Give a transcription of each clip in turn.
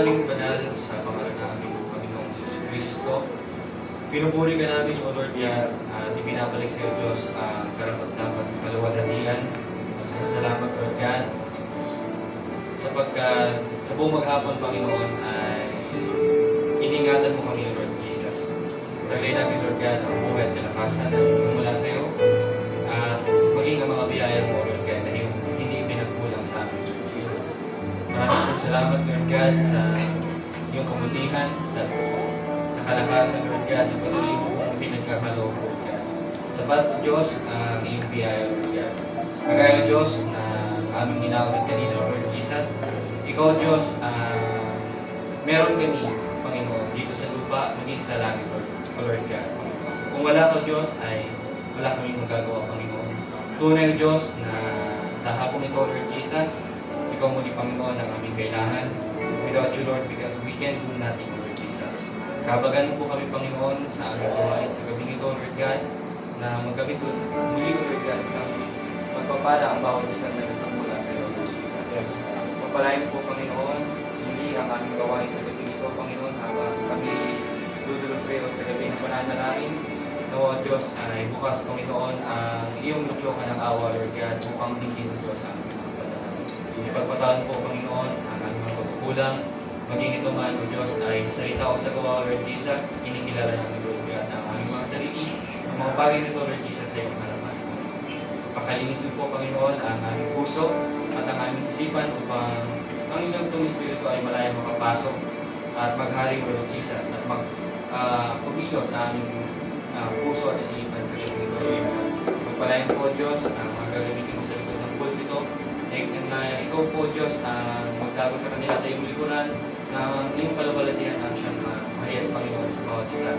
naming banal sa pangalan namin, Panginoong Kristo. Pinupuri ka namin, O Lord God, at ibinabalik sa iyo, Diyos, ang karapat-dapat kaluwalhatian. Sa salamat, Lord God, sapagkat sa buong maghapon, Panginoon, ay iningatan mo kami, Lord Jesus. Taglay namin, Lord God, ang buhay at kalakasan na mula sa iyo, at maging ang mga biyaya mo, Lord God, na hindi pinagkulang sa amin, Lord Jesus. Maraming salamat, Lord God, sa iyong kabutihan, sa kalakasan, Lord God, na patuloy mong pinagkakaloob, Lord God. Sapat, Diyos, ang iyong biyaya, Lord God. Kagaya, Diyos, na aming ginawin kanina, Lord Jesus. Ikaw, Diyos, meron kami, Panginoon, dito sa lupa, maging sa langit, Lord God. Kung wala ka, Diyos, ay wala kaming magagawa, Panginoon. Tunay, Diyos, na sa hapong ito, Lord Jesus, ikaw muli, Panginoon, ang aming kailangan. Without you, Lord, we can do nothing, Lord Jesus. Kabagan mo po kami, Panginoon, sa aming gawain sa gabing ito, Lord God, na maggamit muli, Lord God, na magpapala ang bawat isang nagtang mula sa iyo, Lord Jesus. Yes. Pagpalain po, Panginoon, muli ang aming gawain sa gabing ito, Panginoon, habang kami dudulog sa iyo sa gabi ng pananalangin. Nawa, Diyos, ay bukas, Panginoon, ang iyong luklukan ng awa, Lord God, upang tingin ito sa aming mga panalangin. Ipagpataan po, Panginoon, ang aming mga pagkukulang. Maging ito man, O Diyos, ay sa salita o sa gawa, Lord Jesus, kinikilala namin, Lord God, ang aming mga sarili, ang mga bagay nito, Lord Jesus, sa iyong harapan. Pakalinis po, Panginoon, ang aming puso at ang aming isipan upang ang isang itong Espiritu ay malayang makapasok at maghari, Lord Jesus, at pumilo sa aming puso at isipan sa gabi ito. Magpalayan po, Diyos, ang mga gagamitin mo sa likod ng pulpito, na ikaw po, Diyos, ang magtago sa kanila sa iyong likuran, na iyong palabalatian ang siyang mahayag, Panginoon, sa bawat isa.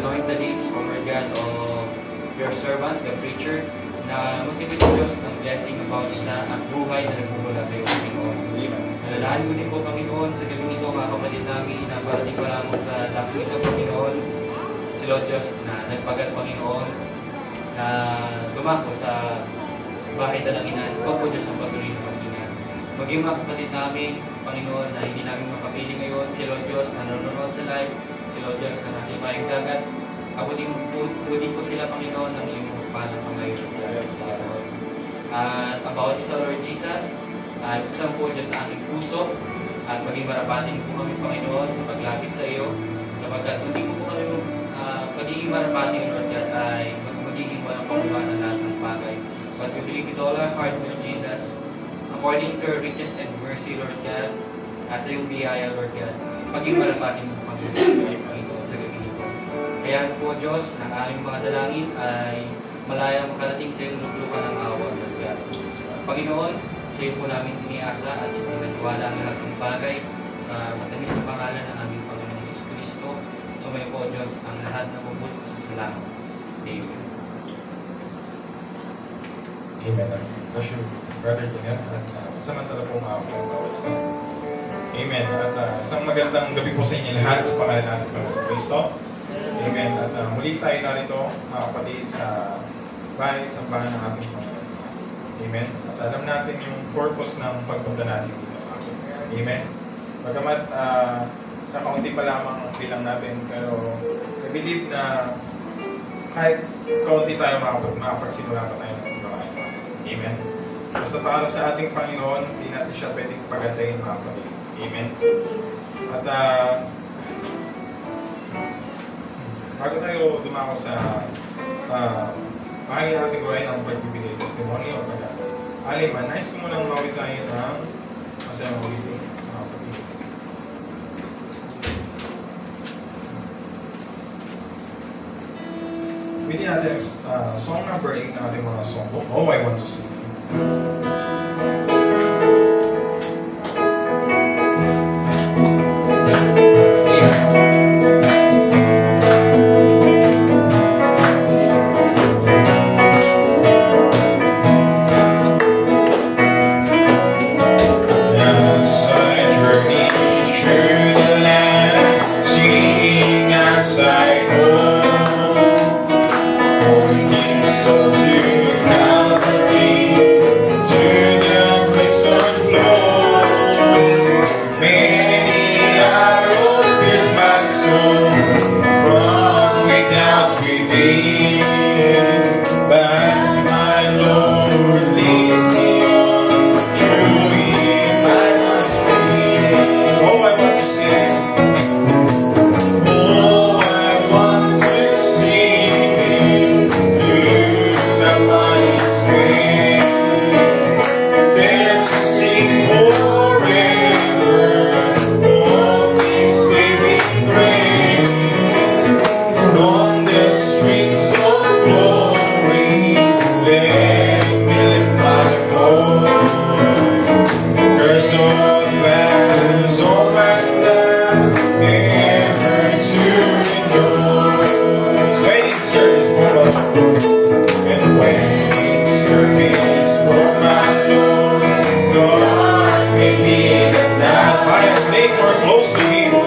Anoint the lips, O Lord God, of your servant, the preacher, na magkibig po, Diyos, ng blessing ng bawat isa at buhay na nagmumula sa iyo, Panginoon. Nalalahan mo din po, Panginoon, sa gabing ito, mga kapatid namin, na parating pa lamang sa dako ito, Panginoon, si Lord Diyos na nagpagat, Panginoon, na dumako sa bahay dalanginan. Ikaw po, Diyos, ang patuloy na mag-ingat. Maging mga kapatid namin, Panginoon, na hindi namin makapili ngayon, si Lord Diyos na nanonood sa live, si Lord Diyos na nasa ibayang dagat, abutin po sila, Panginoon, ng iyong magpalang kamay, Panginoon. At ang bawat isa, Lord Jesus, ay buksan po, Diyos, sa aming puso at maging marapatin po kami, Panginoon, sa paglapit sa iyo, sapagkat hindi po kami pagiging marapatin, Lord God, ay magiging walang pagbuhan ng lahat ng bagay. But we believe with all our heart, Lord Jesus, according to your riches and mercy, Lord God, at sa iyong biyaya, Lord God, maging marapatin mo kami, Panginoon, sa gabi ito. Kaya po, Diyos, ang aming mga dalangin ay malayang makarating sa iyong luklukan ng awa, Lord God. Panginoon, sa iyo po namin iniasa at ipinagwala ang lahat ng bagay sa matamis na pangalan ng aming Panginoon Jesus Cristo. Sumayo po, Diyos, ang lahat ng mabuti sa salamat. Amen. Amen. Bless you, Brother Daniel. At samantala po mga po bawat sa Amen. At isang magandang gabi po sa inyo lahat sa pangalan natin Panginoon sa Kristo. Amen. At muli tayo narito, mga kapatid, sa sambahan ng ating Panginoon. Amen. At alam natin yung purpose ng pagpunta natin dito. Amen. Bagamat kakaunti pa lamang ang bilang natin, pero I believe na kahit kaunti tayo makapagsimula pa tayo ng gawain. Amen. Basta para sa ating Panginoon, hindi natin siya pwedeng pagandahin, mga kapatid. Amen. At bago tayo dumako sa mahangin natin gawain ang pagbibigay testimony o pag-aliman, nais ko munang mawit tayo ng masayang ulitin, mga kapatid. Bigyan natin song number 8 ng ating mga songbook, Oh, I Want to See You.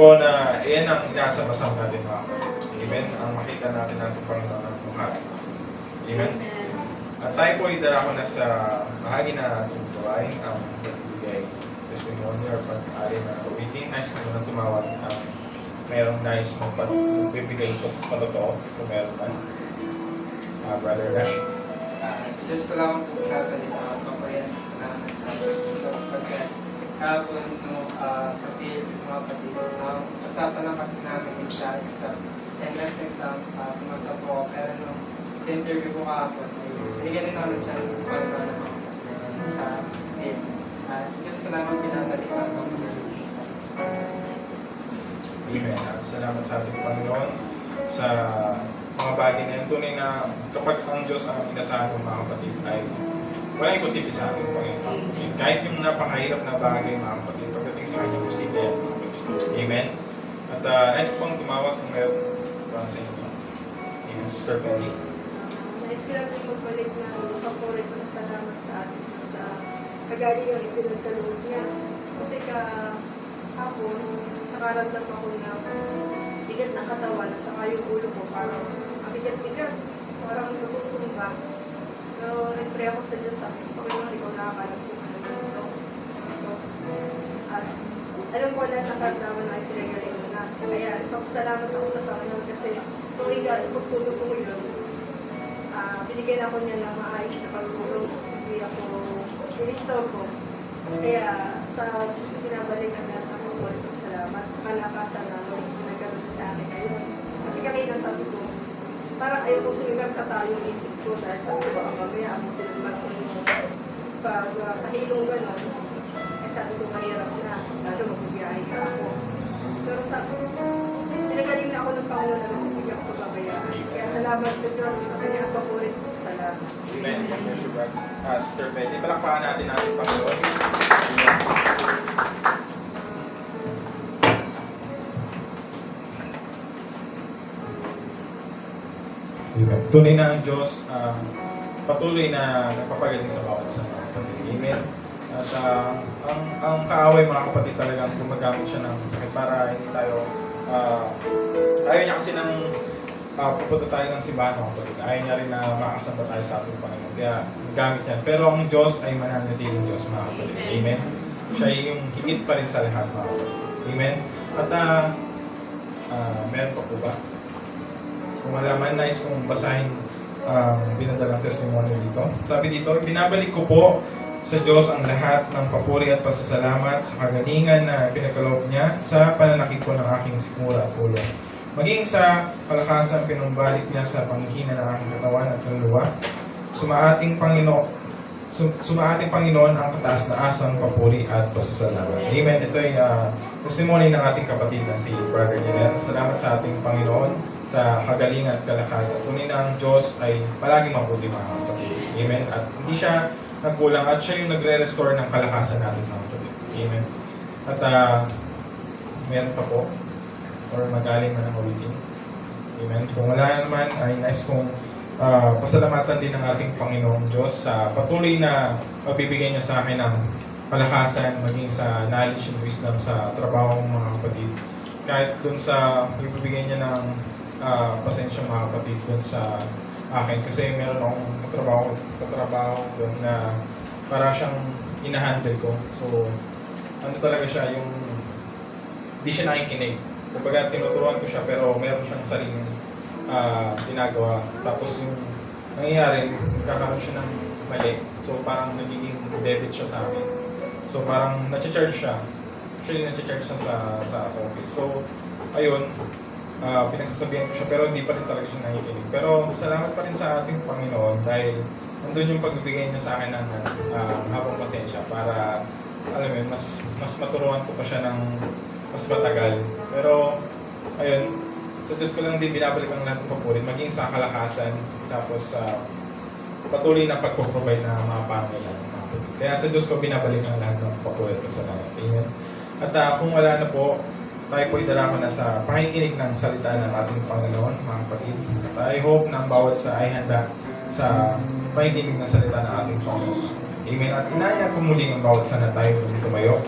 ko na iyan ang inasapasang natin mga kapatid. Amen. Ang makita natin natin Panginoon ang mukha. Amen. At tayo po ay darako na sa bahagi na ating gawain ang magbibigay testimony or pag-aari na awitin. Nice kung nang tumawag ang mayroong nice magbibigay ito patotoo kung meron man. Brother Nash. Suggest ko lang po pinabalik ang papayan sa namin sa Diyos pagkat kahapon sa field, mga kapatid, usapan lang kasi namin is sa exam. Sentence exam, pumasa po ako, pero sa interview ko kahapon, binigyan rin ako ng chance ng pagkakas sa field. Suggest ko lang pinabalik ang papayan. Amen. At salamat sa ating Panginoon sa mga bagay na yun. Tunay na kapag ang Diyos ang inasahan ng mga kapatid ay walang imposible sa ating Panginoon. Kahit yung napakahirap na bagay mga kapatid, pagdating sa kanya, imposible yan. Amen. At nice pong tumawag kung meron para sa inyo. Amen. Sister Penny. Nais ko lang din magbalik na papurit na salamat sa atin sa kagaling ang ipinagkaloob niya. Kasi kahapon, nakaramdam ako na bigat ng katawan at saka yung ulo ko parang bigat-bigat, parang nagutumba. So, nag-pray ako sa Diyos, sabi ko, Panginoon, ikaw nakakalam ko ito. At alam ko na nakaramdaman na ipinagaling mo na. Kaya ipapasalamat ako sa Panginoon kasi kung ipagtulog ko ngayon, binigyan ako niya ng maayos na pagtulog. Hindi ako i-restore ko. Kaya sa Diyos ko pinabalikan na ako po, salamat sa kalakasan na nagkaroon sa akin ngayon. Kasi kanina sabi ko, parang ayaw ko sumigagkata yung isip ko dahil sabi ko, ang mamaya ako tinagman ko yung pagkahilong gano'n. Eh sabi ko, mahirap na, lalo magbibiyahe ka ako. Pero sabi ko, pinagaling na ako ng Panginoon na magbibigyan ko pabayaan. Kaya salamat sa Diyos sa kanyang paborit sa salamat. Amen. God bless you, brother. Sister Penny, palakpakan natin ating Panginoon. Amen. Tunay na ang Diyos patuloy na nagpapagaling sa bawat sa mga kapatid. Amen. At ang kaaway mga kapatid talagang gumagamit siya ng sakit para hindi tayo ayaw niya kasi ng pupunta tayo ng simbahan mga kapatid. Ayaw niya rin na makasamba tayo sa ating Panginoon. Kaya gamit yan. Pero ang Diyos ay mananatiling Diyos mga kapatid. Amen. Siya ay yung higit pa rin sa lahat mga kapatid. Amen. At meron pa po ba? Kung malaman, nice kung basahin pinadalang testimony dito. Sabi dito, binabalik ko po sa Diyos ang lahat ng papuri at pasasalamat sa kagalingan na pinagkaloob niya sa pananakit ko ng aking sikmura at ulo. Maging sa kalakasan pinumbalik niya sa panghihina ng aking katawan at kaluluwa, sumaating Panginoon ang kataas na asang papuri at pasasalamat. Amen. Ito ay testimony ng ating kapatid na si Brother Jenner. Salamat sa ating Panginoon sa kagalingan at kalakasan. Tunay na ang Diyos ay palaging mabuti mga kapatid. Amen. At hindi siya nagkulang at siya yung nagre-restore ng kalakasan natin mga kapatid. Amen. At meron pa po or magaling man ang ulitin. Amen. Kung wala naman ay nice kung pasalamatan din ng ating Panginoong Diyos sa patuloy na magbibigay niya sa akin ng kalakasan, maging sa knowledge and wisdom sa trabaho ng mga kapatid. Kahit dun sa magbibigay niya ng pasensya mga kapatid dun sa akin kasi meron akong katrabaho doon na para siyang inahandle ko. So, ano talaga siya, yung hindi siya nakikinig. Kumbaga, tinuturuan ko siya pero meron siyang sariling ginagawa. Tapos yung nangyayari, kakaroon siya ng mali. So, parang nagiging debit siya sa amin. So, parang na-charge siya. Actually, na-charge siya sa office. So, ayun, pinagsasabihan ko siya pero hindi pa rin talaga siya nakikinig. Pero salamat pa rin sa ating Panginoon dahil nandun yung pagbibigay niya sa akin ng habang pasensya para, alam mo yun, mas maturuan ko pa siya ng mas matagal. Pero, ayun, sa Diyos ko lang din binabalik ang lahat ng papuri, maging sa kalakasan, tapos sa patuloy na pagpo-provide na mga pangailangan. Kaya sa Diyos ko binabalik ang lahat ng papuri at kasalanan. Amen. At kung wala na po, tayo po idala ko na sa pakikinig ng salita ng ating Panginoon, mga kapatid. At I hope na ang bawat sa ay handa sa pakikinig ng salita ng ating Panginoon. Amen. At inaya ko muling ang bawat sana tayo muling tumayo.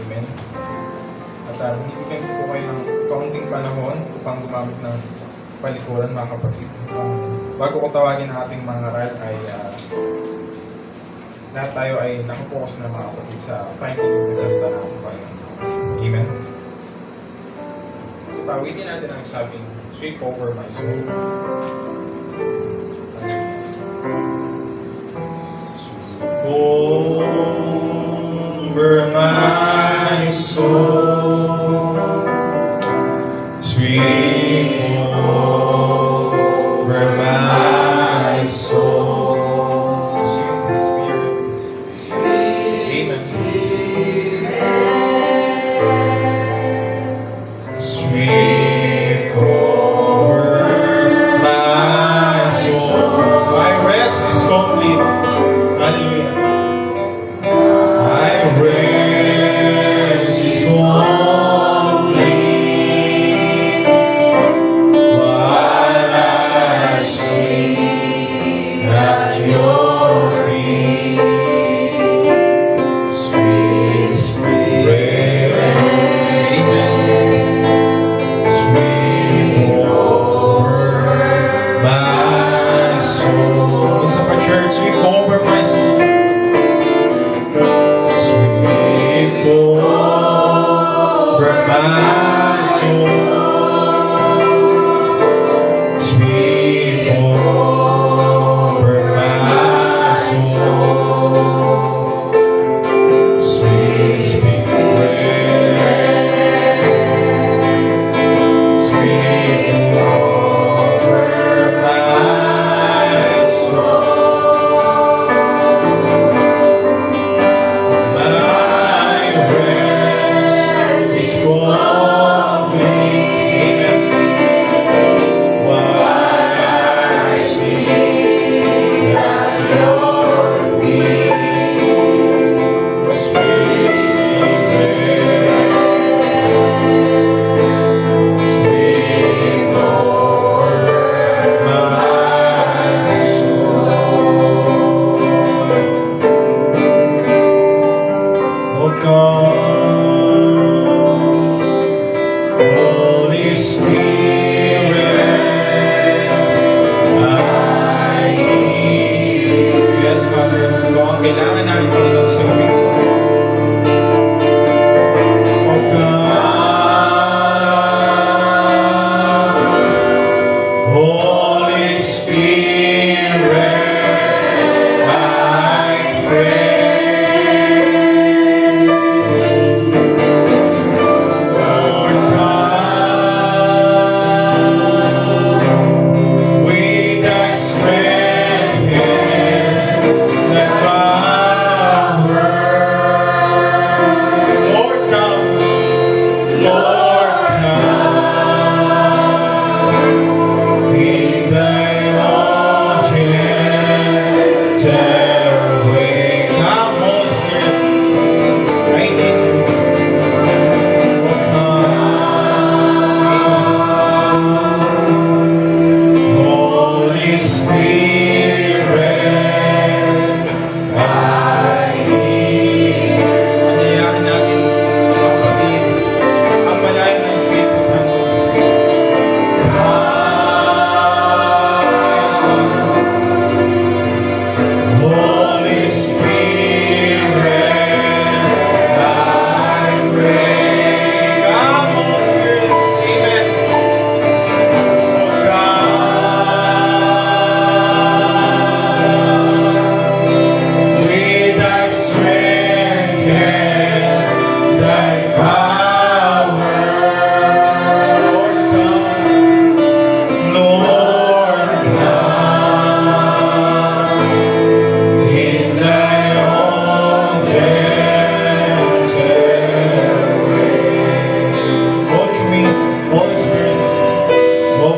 Amen. At binibigyan ko po kayo ng kaunting panahon upang gumamit ng palikuran, mga kapatid. Bago ko tawagin ang ating mga ral ay lahat tayo ay nakapokus na, mga kapatid, sa pakikinig ng salita ng ating Panginoon. Amen. So, pawitin natin ang sabing, sweep over my soul. Sweep over my soul. Sweep over my soul. Sweet Spirit. Amen. Sweep over my soul. My rest is complete. Hallelujah. My rest is complete. My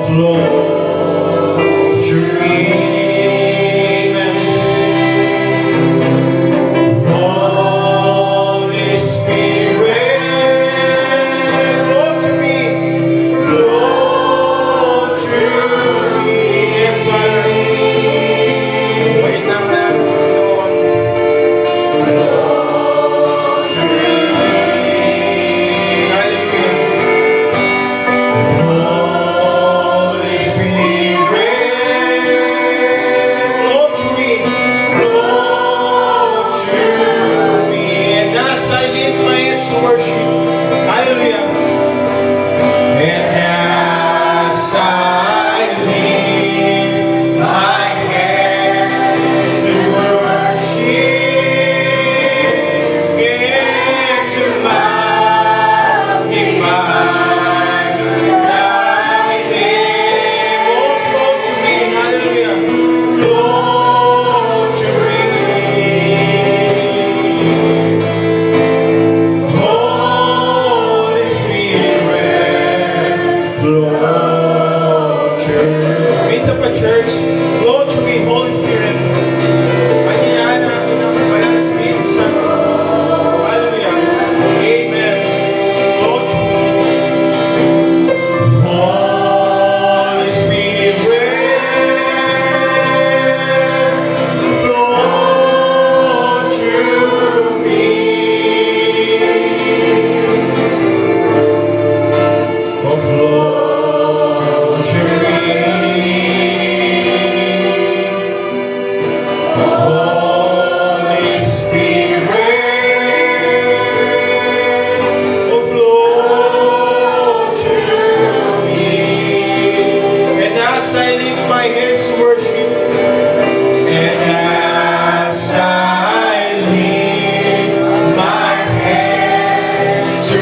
flow through me. Holy Spirit, flow through me, flow through me. Yes, Father. Wait na ka namin, Panginoon. Flow through me. Hallelujah. Holy Spirit, flow through me, flow through me. And as I lift my hands to worship, hallelujah. And as I lift my hands to worship and to magnify thy name, oh, flow to me, hallelujah, flow to me. Holy Spirit, flow through me. Means of a church, flow to me, Holy Spirit. Panyayaan natin ang banal na Espiritu Santo. Hallelujah. Amen. Flow to me. Holy Spirit, flow through me. Oh, flow through me. Holy Spirit, oh, flow through me. And as I lift my hands to worship, and as I lift my hands to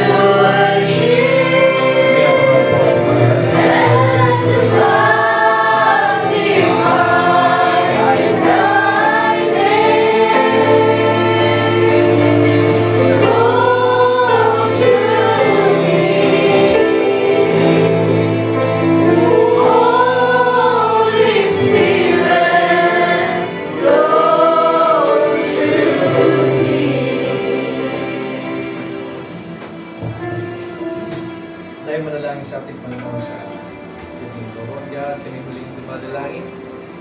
Tayo manalangin sa ating Panginoon sa ating Lord God, kami muling dumadalangin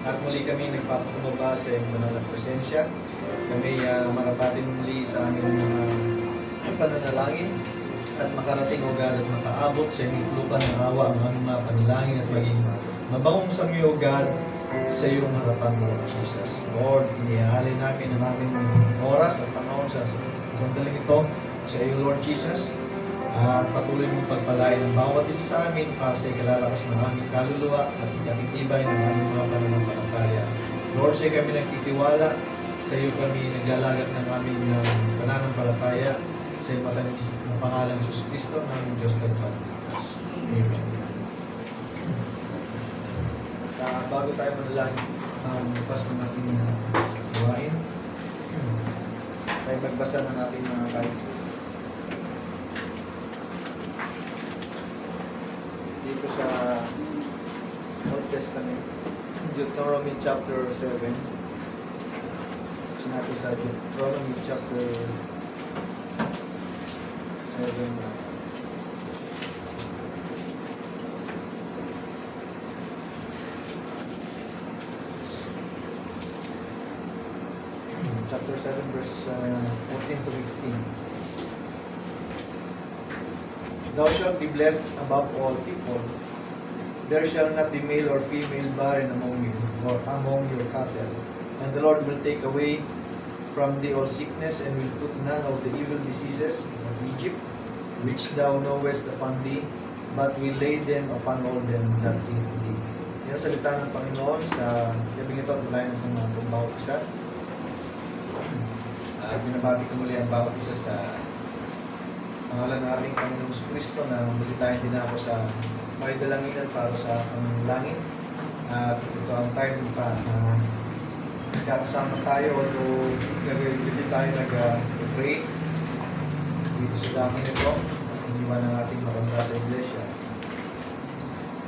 at muli kami nagpapakumbaba sa iyong banal na presensya. Kami marapatin muli sa aming mga pananalangin at makarating o God at makaabot sa iyong lupa ng awa ang aming mga panalangin at maging mabangong sa iyo, O God, sa iyong harapan, Lord Jesus. Lord, inihalin namin ang aming oras at panahon sa sandaling ito sa iyo, Lord Jesus. At patuloy mong pagpalain ang bawat isa sa amin para sa ikalalakas ng aming kaluluwa at ikatitibay ng aming mga pananampalataya. Lord, sa iyo kami nagtitiwala, sa iyo kami naglalagat ng aming pananampalataya, sa iyo matamis ng pangalan ng Jesus Cristo, ng aming Diyos nagpapalitas. Amen. Bago tayo manalangin, bukas ng ating gawain, tayo magbasa ng ating mga Bible. Dito sa Old Testament, Deuteronomy chapter 7. Sinabi sa Deuteronomy chapter 7. Chapter 7 verse 14 to 15. Thou shalt be blessed above all people. There shall not be male or female barren among you, nor among your cattle. And the Lord will take away from thee all sickness, and will put none of the evil diseases of Egypt, which thou knowest upon thee, but will lay them upon all them that hate thee. Yan ang salita ng Panginoon sa gabing ito at mulayan ng mga bawat isa. Binabati ko muli ang bawat isa sa pangalan ng ating Panginoong Kristo na muli tayong dinako sa may dalanginan para sa panalangin. At ito ang time pa na nagkakasama tayo, although hindi tayo nag-pray dito sa dami nito, iniwan ng ating matanda sa iglesia.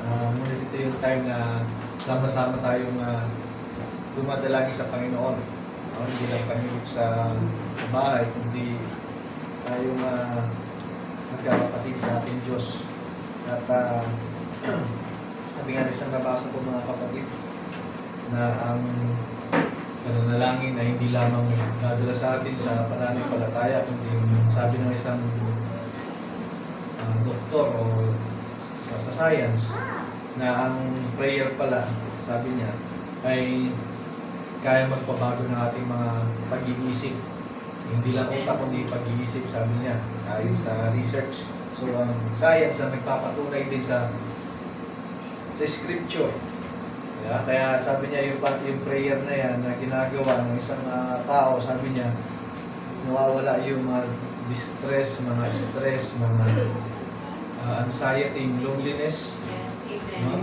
Ngunit ito yung time na sama-sama tayong dumadalangin sa Panginoon. Hindi lang kami sa bahay, kundi tayong magkakapatid sa ating Diyos. At sabi nga isang nabasa ko mga kapatid, na ang pananalangin na hindi lamang dadala sa atin sa pananampalataya, kundi sabi ng isang doktor o sa science, na ang prayer pala, sabi niya, ay kaya magpabago ng ating mga pag-iisip. Hindi lang utak, kundi pag-iisip, sabi niya, ayon sa research. So, ang science ang nagpapatunay din sa scripture. Kaya sabi niya, yung prayer na yan na ginagawa ng isang tao, sabi niya, nawawala yung mga distress, mga stress, mga anxiety, loneliness, no?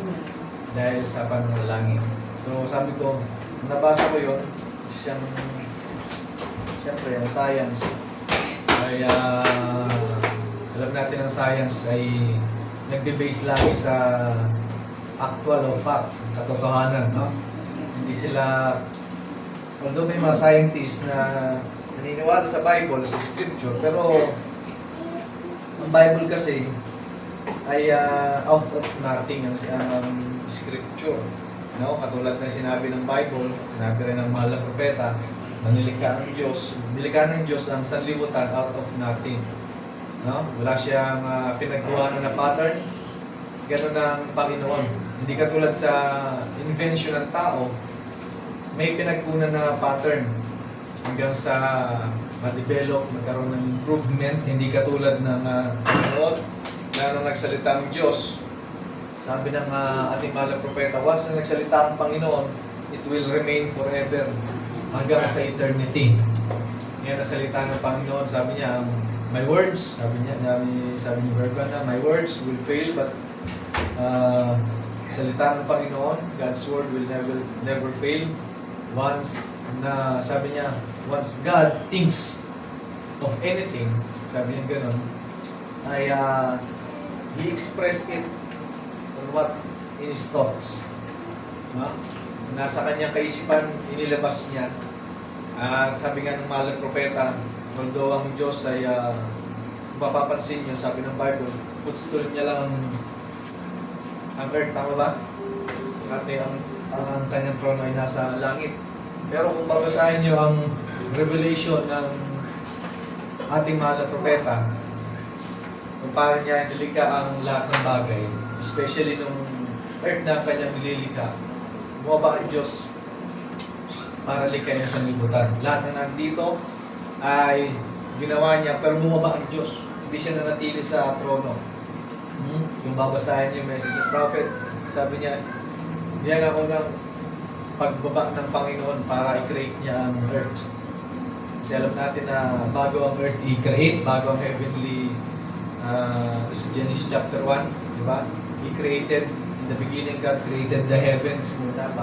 Dahil sa pananalangin. So sabi ko, nabasa ko yun, siyempre ang science ay alam natin ang science ay nagbe-base lagi sa actual o fact, katotohanan, no? Hindi sila, although may mga scientists na naniniwala sa Bible, sa Scripture, pero ang Bible kasi ay out of nothing ang Scripture. No? Katulad ng sinabi ng Bible, sinabi rin ng mahal na propeta, na nilikha ng Diyos ang sanlibutan out of nothing. No? Wala siyang pinagkuhanan na pattern. Ganun ang Panginoon. Hindi katulad sa invention ng tao, may pinagkunan na pattern hanggang sa ma-develop, magkaroon ng improvement. Hindi katulad ng Panginoon na nung nagsalita ang Diyos. Sabi ng ating mahal na propeta, once na nagsalita ang Panginoon, it will remain forever hanggang sa eternity. Yan ang salita ng Panginoon. Sabi niya, my words, sabi ni Verbana, my words will fail, but salita ng Panginoon, God's word will never fail. Once na, sabi niya, once God thinks of anything, sabi niya ganun, ay He expressed it on what in His thoughts. No? Nasa kanyang kaisipan, inilabas niya. At sabi nga ng mahal na propeta, although ang Diyos ay mapapansin niyo, sabi ng Bible, footstool niya lang ang earth, tama ba? Kasi ang kanyang trono ay nasa langit. Pero kung babasahin niyo ang revelation ng ating mahal na propeta, kung paano niya nilikha ang lahat ng bagay, especially nung earth na kanyang nililikha, bumaba ang Diyos para likhain sa sanlibutan. Lahat na nandito ay ginawa niya, pero bumaba ang Diyos. Hindi siya nanatili sa trono. Yung babasahin niyo yung message of prophet, sabi niya, yan ang unang pagbaba ng Panginoon para i-create niya ang earth. Kasi alam natin na bago ang earth i-create, bago ang heavenly, Genesis chapter 1, di ba? He created, in the beginning God created the heavens muna,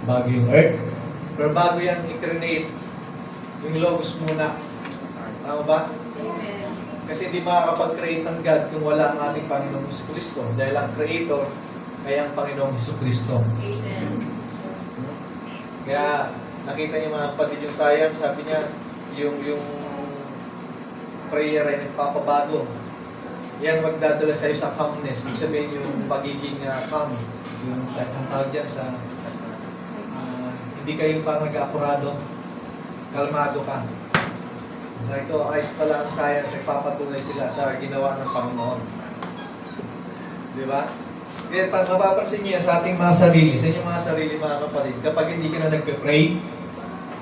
bago yung earth. Pero bago yan i-create, yung Logos muna. Tama ba? Kasi hindi makakapag-create ng God kung wala ang ating Panginoong Jesucristo. Dahil ang Creator ay ang Panginoong Jesucristo. Amen. Kaya nakita niyo mga kapatid yung science, sabi niya, yung prayer ay nagpapabago. Yan magdadala sa iyo sa calmness. Ibig sabihin yung pagiging calm. Yung ang tawag dyan sa hindi kayo parang nag-apurado, kalmado ka. Ito, ayos pala ang science, nagpapatunay sila sa ginawa ng Panginoon. Di ba? Kaya mapapansin niyo sa ating mga sarili, sa inyong mga sarili mga kapatid, kapag hindi ka na nagpe-pray,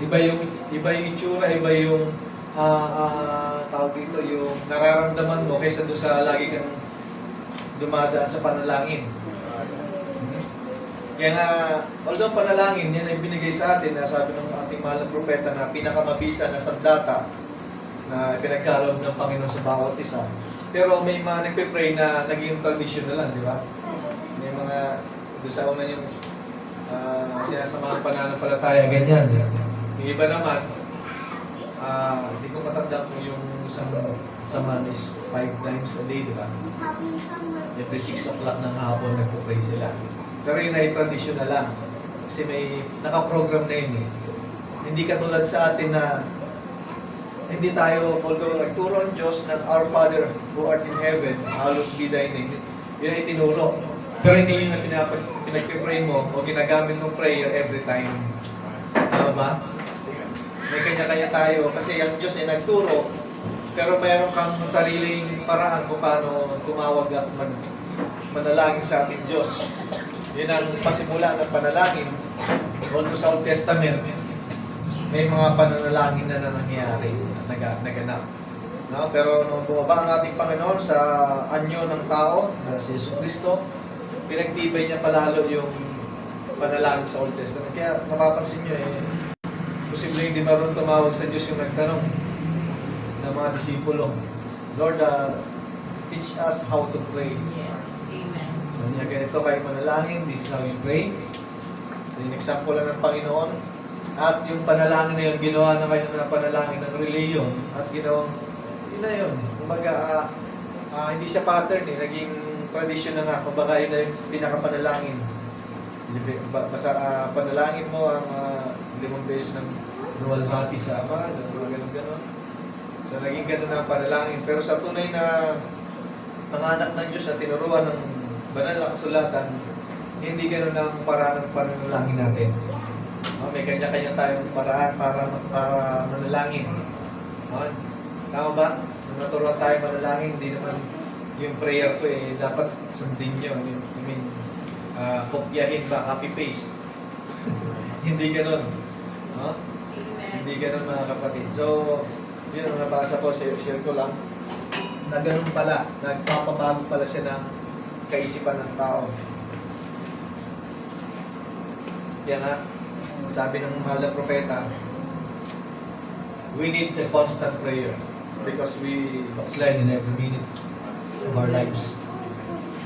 iba yung itsura, iba yung tawag dito, yung nararamdaman mo kaysa doon sa lagi kang dumadaan sa panalangin. Kaya nga, although panalangin, yan ay binigay sa atin na sabi ng ating mahal na propeta na pinakamabisa na sandata na pinagkaloob ng Panginoon sa bawat isa. Pero may mga nagpe-pray na naging tradition na lang, di ba? May mga, doon sa una yung sinasamahan pananampalataya, ganyan. Yung iba naman, hindi ko matanda kung yung isang sa man is 5 times a day, di ba? Every 6 o'clock ng hapon nagpo-pray sila. Pero yun ay traditional lang. Kasi may nakaprogram na yun eh. Hindi katulad sa atin na hindi tayo, although nagturo ang Diyos ng Our Father who art in heaven, hallowed be thy name. Yun ay tinuro. Pero hindi yun ang pinagpipray mo o ginagamit mong prayer every time. Tama ba? May kanya-kanya tayo kasi ang Diyos ay nagturo, pero mayroon kang sariling paraan kung paano tumawag at manalangin sa ating Diyos. Yun ang pasimula ng panalangin. Although sa Old Testament, may mga pananalangin na nangyayari at naganap. No? Pero nung bumaba ang ating Panginoon sa anyo ng tao, na si Jesus Cristo, pinagtibay niya palalo yung panalangin sa Old Testament. Kaya mapapansin nyo posible hindi marunong tumawag sa Diyos yung nagtanong ng mga disipulo. Lord, teach us how to pray. Yes. Amen. So niya ganito kayo manalangin, this is how you pray. So yung example lang ng Panginoon. At yung panalangin na yun, ginawa na kayo na panalangin ng reliyon at ginawang, yun na yun. Kumbaga, hindi siya pattern naging tradisyon na nga. Kumbaga, yun na yung pinakapanalangin. Basta panalangin mo ang 5 beses ng luwalhati sa Ama, gano'n. So, naging gano'n ang panalangin. Pero sa tunay na mga anak ng Diyos na tinuruan ng banal na kasulatan, hindi gano'n ang paraan ng panalangin natin. May kanya-kanya tayong paraan para manalangin. Tama ba? Nung naturuan tayo manalangin, hindi naman yung prayer ko dapat sundin nyo. I mean, kopyahin ba, copy-paste. Hindi ganun. No? Amen. Hindi ganun mga kapatid. So, yun ang nabasa ko, share ko lang, na ganun pala, nagpapabago pala siya ng kaisipan ng tao. Yan ha, sabi ng mahal na propeta, we need a constant prayer because we backslide in every minute of our lives.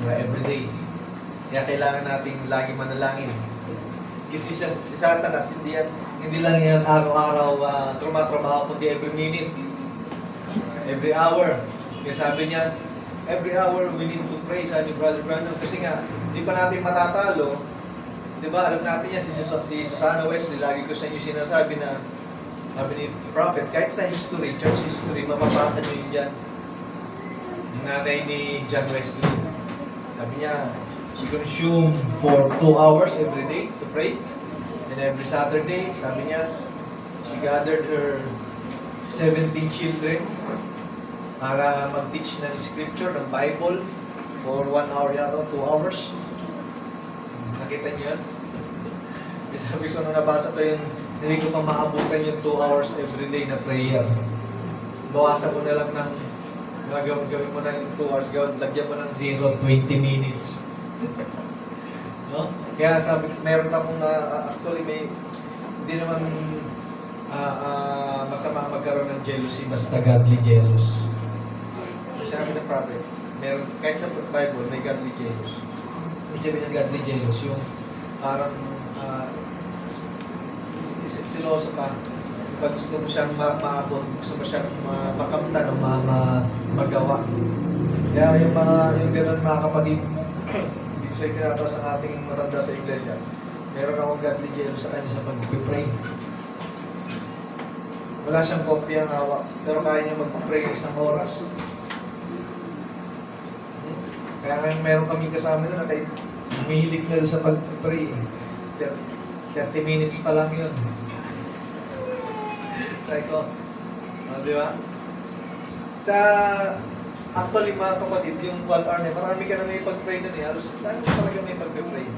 Every day. Kaya kailangan nating lagi manalangin. Kasi si Satanas, hindi lang yan araw-araw trabaho, kundi every minute, every hour. Kaya sabi niya, every hour we need to pray, sabi ni Brother Brandon. Kasi nga, hindi pa natin matatalo. Diba, alam natin yan, si Susana Wesley, lagi ko sa inyo sinasabi na, sabi ni Prophet, kahit sa history, church history, mapapasa nyo yun dyan. Yung nanay ni John Wesley, sabi niya, she consumed for 2 hours every day to pray. And every Saturday, sabi niya, she gathered her 17 children para mag-teach ng scripture, ng Bible, for 1 hour yata, 2 hours. Nakita niyo yun? Sabi ko nung nabasa ko yun, hindi ko pa maabutan yung 2 hours every day na prayer. Bawasan mo na lang ng, gawin mo na yung 2 hours, lagyan mo ng 0, 20 minutes. No? Kaya sabi, meron akong, actually hindi naman masama magkaroon ng jealousy, basta godly jealous. Sabi ng prophet, meron, kahit sa Bible, may godly jealous. Ibig sabihin ng godly jealous, yung parang siloso ka. Pag gusto mo siyang maabot, gusto mo siyang makamtan o magawa. Kaya yung gano'n mga kapatid, hindi ko sa itinataas ang ating matanda sa iglesia. Meron akong godly jealous sa kanya sa pag-pray. Wala siyang kopya ang hawak, pero kaya niya mag-pray 1 oras. Kaya ngayon meron kami kasama doon na kahit humihilig na doon sa pag-pray. 30 minutes pa lang yun. Sabi ko, di ba? Actually mga kapatid, yung 1 hour na, marami ka na may pag-pray na niya. Halos dami talaga may pag-pray.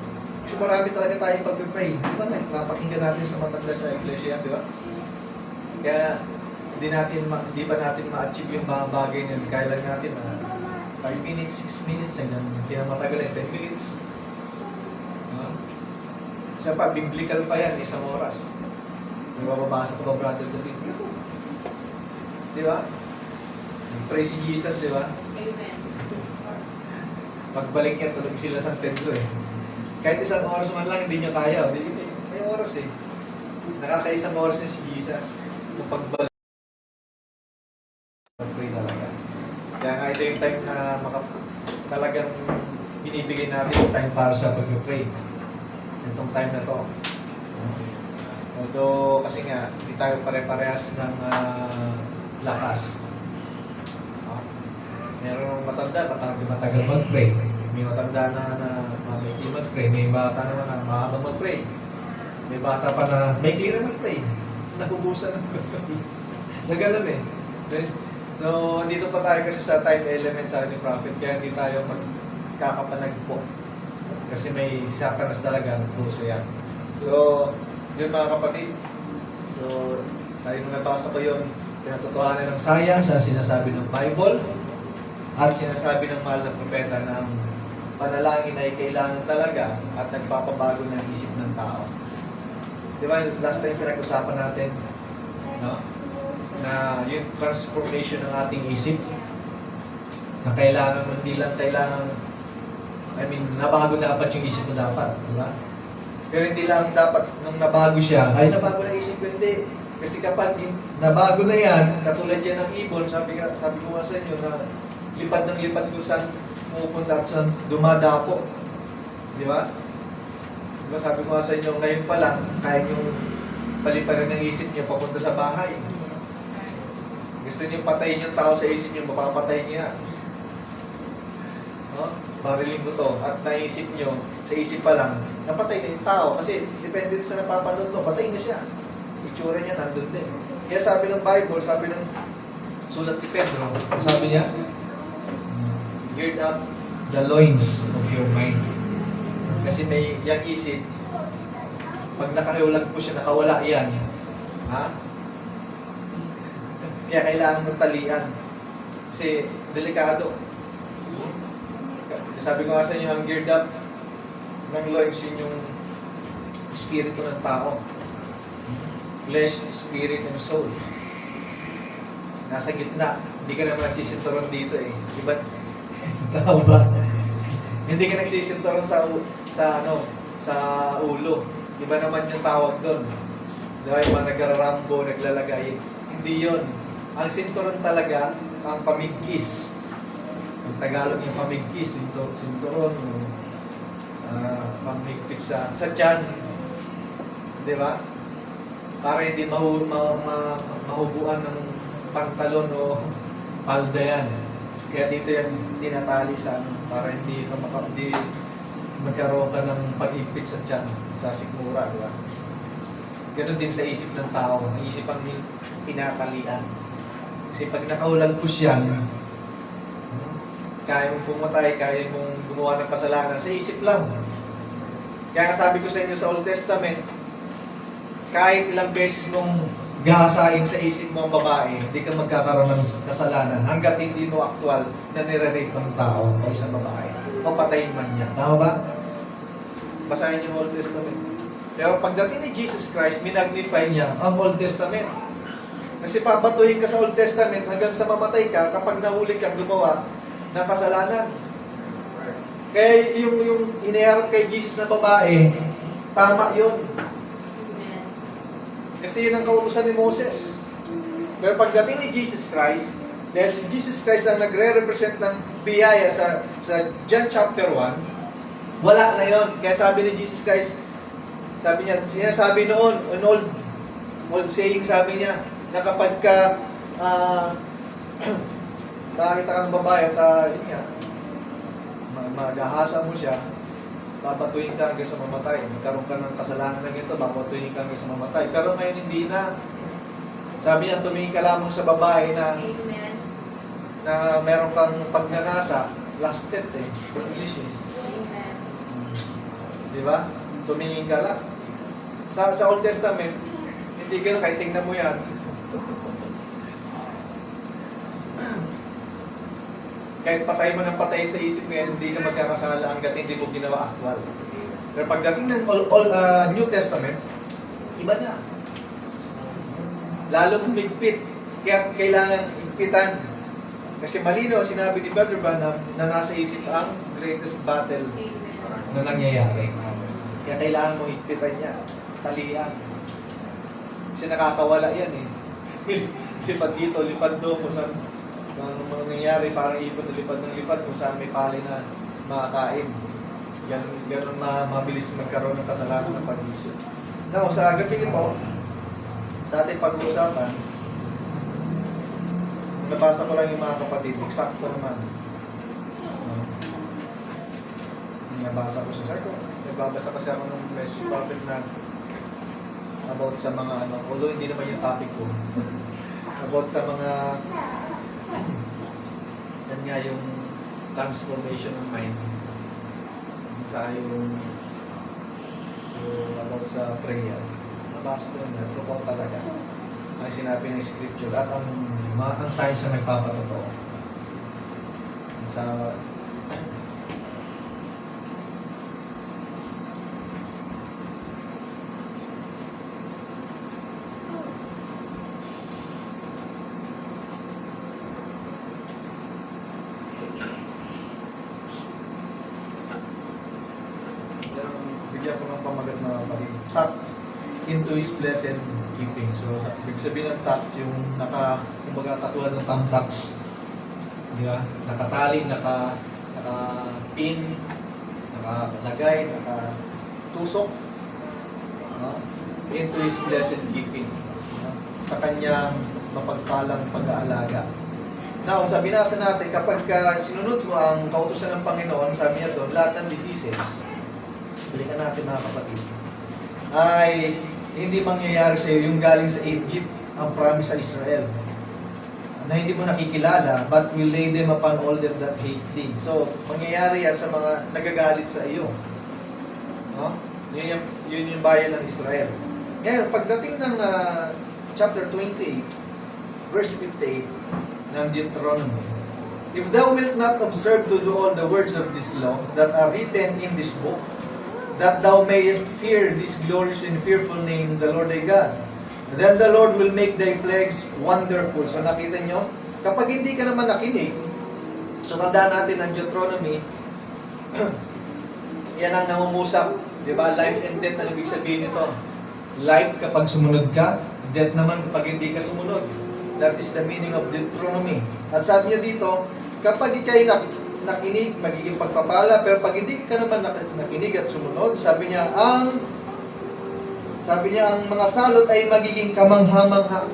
So marami talaga tayong pag-pray. Di ba? Napakinggan natin sa matanda sa iglesia, di ba? Kaya hindi pa natin ma-achieve yung mga bagay na kailan natin 5 minutes, 6 minutes, and then pinamatagal 10 minutes. Isa pa, biblical pa yan, 1 oras. May mababasa ko ba, Brother David? Di ba? Praise si Jesus, di ba? Amen. Pagbalik yan, tulog sila sa templo Kahit 1 oras man lang, hindi nyo kaya. May oras Nakaka-1 oras yun si Jesus. Kung pagbalik, pag-pray talaga. time na talagang binibigay natin yung time para sa pag-pray. Itong time na to. Although, kasi nga, hindi tayo pare-parehas ng lakas. Merong matanda, matagal mag-pray. May matanda na maikli mag-pray. May bata naman na mahaba mag-pray. May bata pa na may clear mag-pray. Nakubusan ng pag-pray. Na ganun eh. So, dito pa tayo kasi sa time element sa ni Prophet, kaya hindi tayo magkakapanagpo. Kasi may si Satanas talaga, puso yan. So, yun mga kapatid. So, tayo nung nabasa ko yun, pinatotohanan ng science, ang sinasabi ng Bible, at sinasabi ng mahal na propeta na ang panalangin ay kailangan talaga at nagpapabago ng isip ng tao. Di ba, last time pinag-usapan natin, no? Na yung transformation ng ating isip, na kailangan, hindi lang kailangan, nabago dapat yung isip mo dapat, di ba? Pero hindi lang dapat nung nabago siya, ay nabago na isip ko, hindi. Kasi kapag nabago na yan, katulad yan ng ibon, sabi ko nga sa inyo na lipad ng lipad kung saan pupunta at saan dumadapo. Di ba? Diba sabi ko nga sa inyo, ngayon pa lang, kaya yung paliparan ng isip niyo papunta sa bahay. Gusto niyo patayin yung tao sa isip niyo, mapapatay niya. No? Barilin ko to. At naisip niyo, sa isip pa lang, napatay na yung tao. Kasi depende sa napapanood mo, patay na siya. Itsura niya nandun din. Kaya sabi ng Bible, sabi ng sulat ni Pedro, sabi niya, gird up the loins of your mind. Kasi may yung isip, pag nakahiulag po siya, nakawala yan. Ha? Kaya kailangan mong talian. Kasi delikado. Sabi ko nga sa inyo, ang geared up ng loins yung espiritu ng tao. Flesh, spirit, and soul. Nasa gitna. Hindi ka naman nagsisinturon dito eh. Diba? Tama ba? Hindi ka nagsisinturon sa ulo. Iba naman yung tawag doon. Diba? Yung mga nagrarambo, naglalagay. Hindi yon. Ang sinturon talaga, ang pamigkis. Ang Tagalog yung pamigkis, sinturon. Pamigkis sa tiyan. Diba? Para hindi mahubuan ng pantalon o palda yan. Kaya dito yan tinatali sa para hindi magkaroon ka ng pag-ipit sa tiyan, sa sikmura, di ba? Ganon din sa isip ng tao. Ang isip ang tinatalian. Kasi pag nakahulagpos yan, kaya mong pumatay, kaya mong gumawa ng kasalanan, sa isip lang. Kaya sabi ko sa inyo sa Old Testament, kahit ilang beses mong gahasain sa isip mo ang babae, hindi ka magkakaroon ng kasalanan hanggat hindi mo aktual na nire-rape ng tao o isang babae. O patayin man niya. Tama ba? Basahin niyo ang Old Testament. Pero pagdating ni Jesus Christ, minagnify niya ang Old Testament. Kasi papatuhin ka sa Old Testament hanggang sa mamatay ka kapag nahuli kang gumawa ng kasalanan. Kaya yung iniharap kay Jesus na babae, tama yun. Kasi yun ang kautusan ni Moses. Pero pagdating ni Jesus Christ, dahil si Jesus Christ ang nagre-represent ng biyaya sa John chapter 1, wala na yun. Kaya sabi ni Jesus Christ, sabi niya, sinasabi noon, an old saying, sabi niya, na kapag ka makakita ka ng babae at yun nga, magahasa mo siya, babatuhin ka hanggang sa mamatay. Magkaroon ka ng kasalanan ng ito, babatuhin ka hanggang sa mamatay. Pero ngayon hindi na. Sabi niya, tumingin ka lamang sa babae na Amen. na meron kang pagnanasa, lasted eh. English eh. Amen. Di ba? Tumingin ka lang. Sa Old Testament, hindi gano'n, kahit tingnan mo yan. Kahit patay mo ng patay sa isip mo yan, hindi ka magkakasala hanggat hindi mo ginawa actual. Pero pagdating ng New Testament, iba na. Lalong humigpit. Kaya kailangan higpitan. Kasi malinaw, sinabi ni Brother Branham na nasa isip ang greatest battle na nangyayari. Kaya kailangan mo higpitan niya. Talian. Kasi nakakawala yan eh. Lipad dito, lipad doon. Kung ano nangyayari, parang ipon na lipad ng lipad kung saan may pali na makakain. Ganun mabilis magkaroon ng kasalanan ng pag-iisip. Now, sa gabi ito, sa ating pag-uusapan, nabasa ko lang yung mga kapatid, eksakto naman. Nabasa ko siya. Nagbabasa kasi ako ng message prophet na about sa mga although hindi naman yung topic ko. About sa mga yan nga yung transformation ng mind. Sa yung about sa prayer. Nabasa ko na totoo talaga ang sinabi ng scripture at ang science na nagpapatotoo. Sa bigyan ko ng pamagat na kapatid. Tact into His blessed keeping. So, ibig sabihin ng tact, yung kumbaga katulad ng thumbtacks. Di ba? Nakatali, naka-pin, nakalagay, nakatusok. Into His blessed keeping. Sa Kanyang mapagpalang pag-aalaga. Now, sa binasa natin, kapag sinunod mo ang kautusan ng Panginoon, sabi niya doon, lahat ng diseases, balikan natin mga kapatid, ay hindi mangyayari sa iyo yung galing sa Egypt, ang promise sa Israel, na hindi mo nakikilala, but will lay them upon all them that hate thee. So, mangyayari yan sa mga nagagalit sa iyo. No? Yun yung bayan ng Israel. Ngayon, pagdating ng chapter 28, verse 58, ng Deuteronomy, if thou wilt not observe to do all the words of this law that are written in this book, that thou mayest fear this glorious and fearful name, the Lord thy God, then the Lord will make thy plagues wonderful. So nakita nyo, kapag hindi ka naman nakinig, so tandaan natin ang Deuteronomy, yan ang nangungusap, di ba? Life and death ang ibig sabihin nito. Life kapag sumunod ka, death naman kapag hindi ka sumunod. That is the meaning of Deuteronomy. At sabi niya dito, kapag ikay nakinig, magiging pagpapala, pero pag hindi ka naman nakinig at sumunod, sabi niya, ang mga salot ay magiging kamangha-mangha.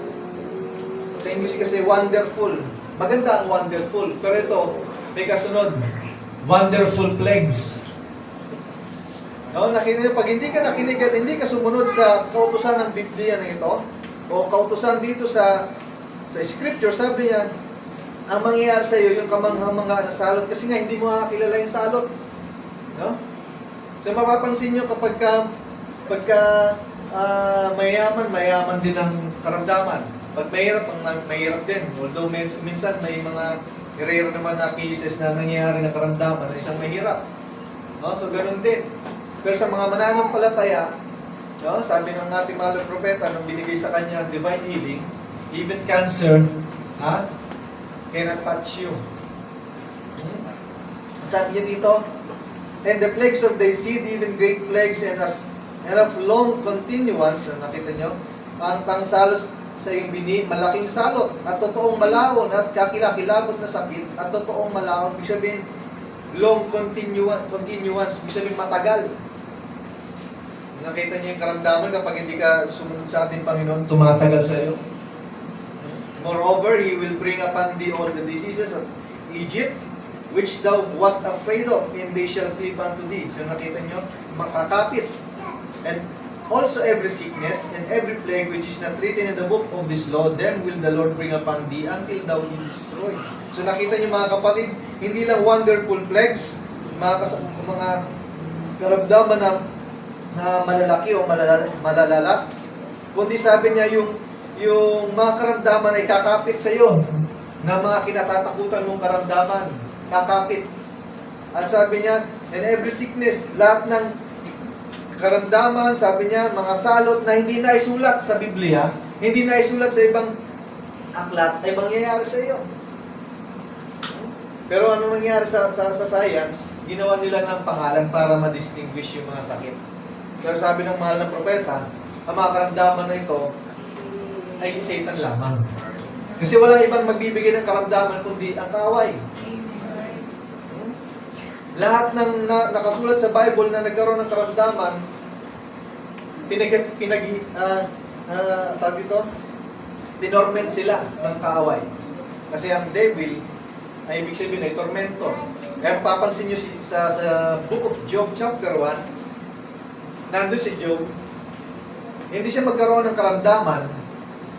Sa English kasi, wonderful. Maganda ang wonderful. Pero ito, may kasunod, wonderful plagues. No, nakinig, pag hindi ka nakinig at hindi ka sumunod sa kautusan ng Biblia na ito, o kautusan dito sa scripture, sabi niya, ang mangyayari sa iyo yung kamangha-mangha na salot kasi nga hindi mo makakilala yung salot. No? So mapapansin niyo kapag mayaman din ang karamdaman. Pag mahirap din. Although minsan may mga rare naman na cases na nangyayari na karamdaman na isang mahirap. No? So ganun din. Pero sa mga mananampalataya, no? Sabi ng ating mahal na propeta nung binigay sa kanya divine healing, even cancer, cannot touch you. Sabi niya dito, and the plagues of thy seed, even great plagues, and of long continuance, nakita niyo, ang tangsalos sa iyong bini, malaking salot, at totoong malawon, at kakilakilabot na sakit, at totoong malawon, ibig sabihin, long continuance, ibig sabihin matagal. Nakita niyo yung karamdaman kapag hindi ka sumunod sa ating Panginoon, tumatagal sa iyo. Moreover, He will bring upon thee all the diseases of Egypt, which thou wast afraid of, and they shall cleave unto thee. So nakita nyo, makakapit. And also every sickness and every plague which is not written in the book of this law, then will the Lord bring upon thee until thou be destroyed. So nakita nyo mga kapatid, hindi lang wonderful plagues, mga karamdaman na malalaki o malalala, kundi sabi niya yung mga karamdaman ay kakapit sa iyo na mga kinatatakutan mong karamdaman, kakapit. At sabi niya, and every sickness, lahat ng karamdaman, sabi niya, mga salot na hindi na isulat sa Biblia, hindi na isulat sa ibang aklat, ay mangyayari sa iyo. Pero ano nangyari sa science, ginawa nila ng pangalan para ma-distinguish yung mga sakit. Pero sabi ng mahal ng propeta, ang mga karamdaman na ito, ay si Satan lamang. Kasi walang ibang magbibigay ng karamdaman kundi ang kaaway. Lahat ng nakasulat sa Bible na nagkaroon ng karamdaman, tawag dito, tinorment sila ng kaaway. Kasi ang devil ay ibig sabihin ay tormentor. Kaya kung papansin nyo sa Book of Job chapter 1, nandun si Job, hindi siya magkaroon ng karamdaman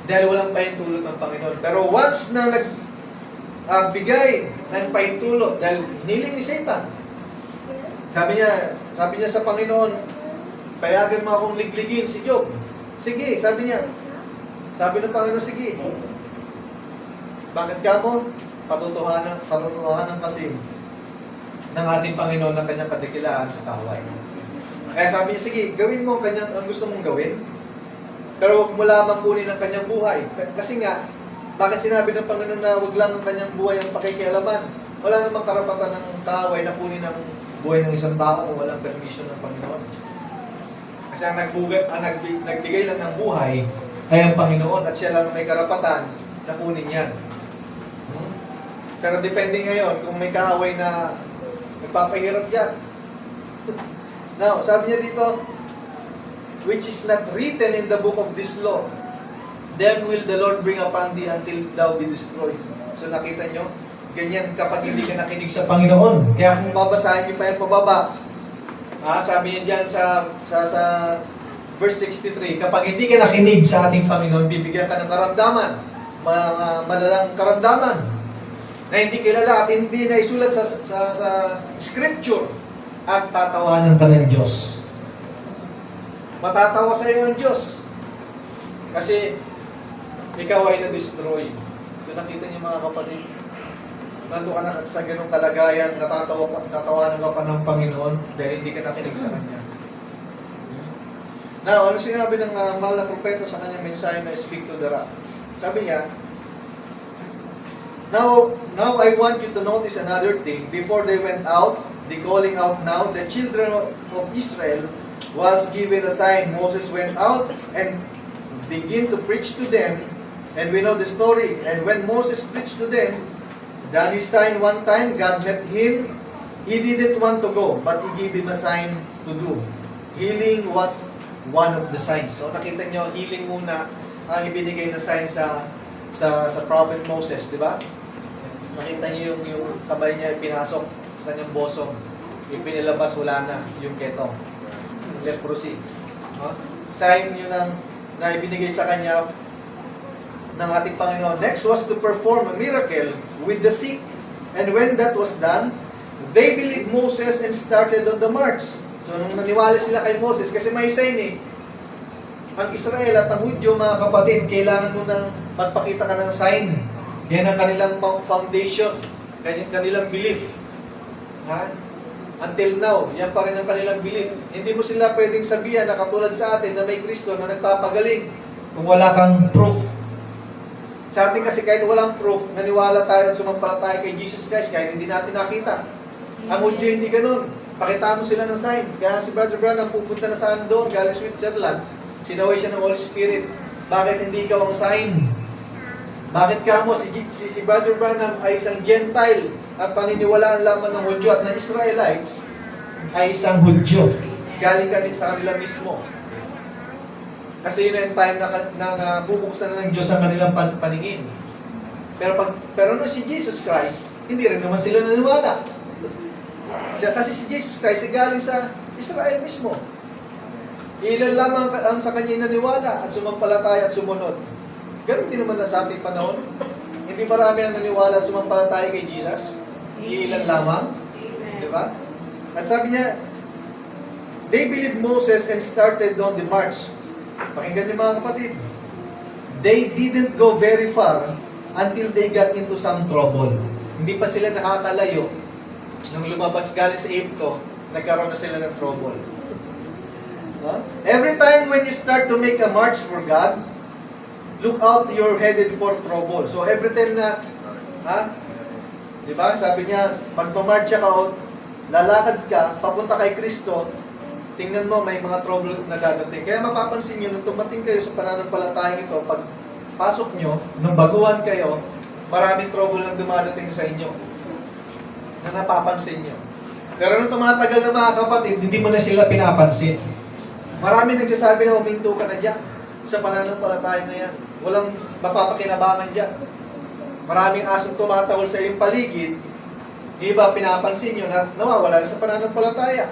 dahil walang pahintulot ng Panginoon. Pero once na nagbigay ng pahintulot dahil hiniling ni Satan, sabi niya sa Panginoon, payagan mo akong ligligin si Job. Sige, sabi niya. Sabi ng Panginoon, sige. Bakit ka mo? Patutuhanan kasi ng ating Panginoon ng kanyang kadakilaan sa kaaway. Kaya sabi niya, sige, gawin mo ang gusto mong gawin. Pero huwag mo lamang kunin ang kanyang buhay. Kasi nga, bakit sinabi ng Panginoon na huwag lang ang kanyang buhay ang pakikialaman? Wala namang karapatan ng kaaway na kunin ang buhay ng isang tao kung walang permission ng Panginoon. Kasi ang nagbigay lang ng buhay ay ang Panginoon at siya lang may karapatan na kunin yan. Pero depende ngayon kung may kaaway na nagpapahirap yan. Now, sabi niya dito, which is not written in the book of this law, then will the Lord bring upon thee until thou be destroyed. So nakita nyo, ganyan kapag hindi ka nakinig sa Panginoon. Kaya kung babasahin niyo pa yung pababa, sabi niya dyan sa verse 63, kapag hindi ka nakinig sa ating Panginoon, bibigyan ka ng karamdaman, mga malalang karamdaman, na hindi kilala at hindi na isulat sa scripture, at tatawanan ka ng Diyos. Matatawa sa iyo ang Diyos. Kasi ikaw ay na-destroy. So nakita niyo mga kapatid, nandun ka na sa ganong kalagayan, natatawanan ka pa ng Panginoon dahil hindi ka nakinig sa Kanya. Now, ano sinabi ng mahal na propeta sa kanyang mensahe na Speak to the Rock? Sabi niya, Now I want you to notice another thing. Before they went out, the calling out now, the children of Israel was given a sign. Moses went out and began to preach to them, and we know the story. And when Moses preached to them, done his sign one time, God met him. He didn't want to go, but He gave him a sign to do. Healing was one of the signs. So nakita nyo, healing muna ang ibinigay na sign sa prophet Moses, di ba? Nakita nyo yung kamay niya pinasok sa kanyang bosom. Ipinilabas, wala na yung keto. Leprosy. Sign yun na ibinigay sa kanya ng ating Panginoon. Next was to perform a miracle with the sick. And when that was done, they believed Moses and started on the march. So nung naniwala sila kay Moses, kasi may sign ang Israel at ang Hudyo, mga kapatid, kailangan mo nang magpakita ka ng sign. Yan ang kanilang foundation, kanilang belief. Until now, yan pa rin ang kanilang belief. Hindi mo sila pwedeng sabihan na katulad sa atin na may Kristo na nagpapagaling kung wala kang proof. Sa atin kasi kahit walang proof, naniwala tayo at sumampalataya kay Jesus Christ kahit hindi natin nakita. Ang Hudyo hindi ganun. Pakitaan mo sila ng sign. Kaya si Brother Branham pupunta na saan doon, galing Switzerland. Sinaway siya ng Holy Spirit. Bakit hindi ikaw ang sign? Bakit ka mo, si Brother Branham ay isang Gentile at paniniwalaan lamang ng Hudyo at ng Israelites ay isang Hudyo. Galing ka din sa kanila mismo. Kasi yun yung time na bubuksan na ng Diyos ang kanilang paningin. Pero no, si Jesus Christ, hindi rin naman sila naniwala. Kasi si Jesus Christ ay galing sa Israel mismo. Ilan lamang ang sa kanya naniwala at sumampalataya at sumunod. Ganun din naman na sa ating panahon. Hindi marami ang naniwala at sumampalataya kay Jesus. Ilan lamang. Di ba? At sabi niya, they believed Moses and started on the march. Pakinggan niyo mga kapatid. They didn't go very far until they got into some trouble. Hindi pa sila nakakalayo. Nung lumabas galing sa Egypto, nagkaroon na sila ng trouble. Every time when you start to make a march for God, look out, you're headed for trouble. So every time na, di ba, sabi niya, magmamarcha ka o lalakad ka, papunta kay Kristo, tingnan mo, may mga trouble na dadating. Kaya mapapansin niyo, nung tumating kayo sa pananampalatayang ito, pag pasok nyo, nung baguhan kayo, maraming trouble lang dumadating sa inyo na napapansin nyo. Pero nung tumatagal na mga kapatid, hindi mo na sila pinapansin. Marami nagsasabi na huminto ka na dyan sa pananampalataya na yan. Walang mapapakinabangan dyan. Maraming asong tumatawal sa iyong paligid, iba pinapansin nyo na nawawala na sa pananampalataya.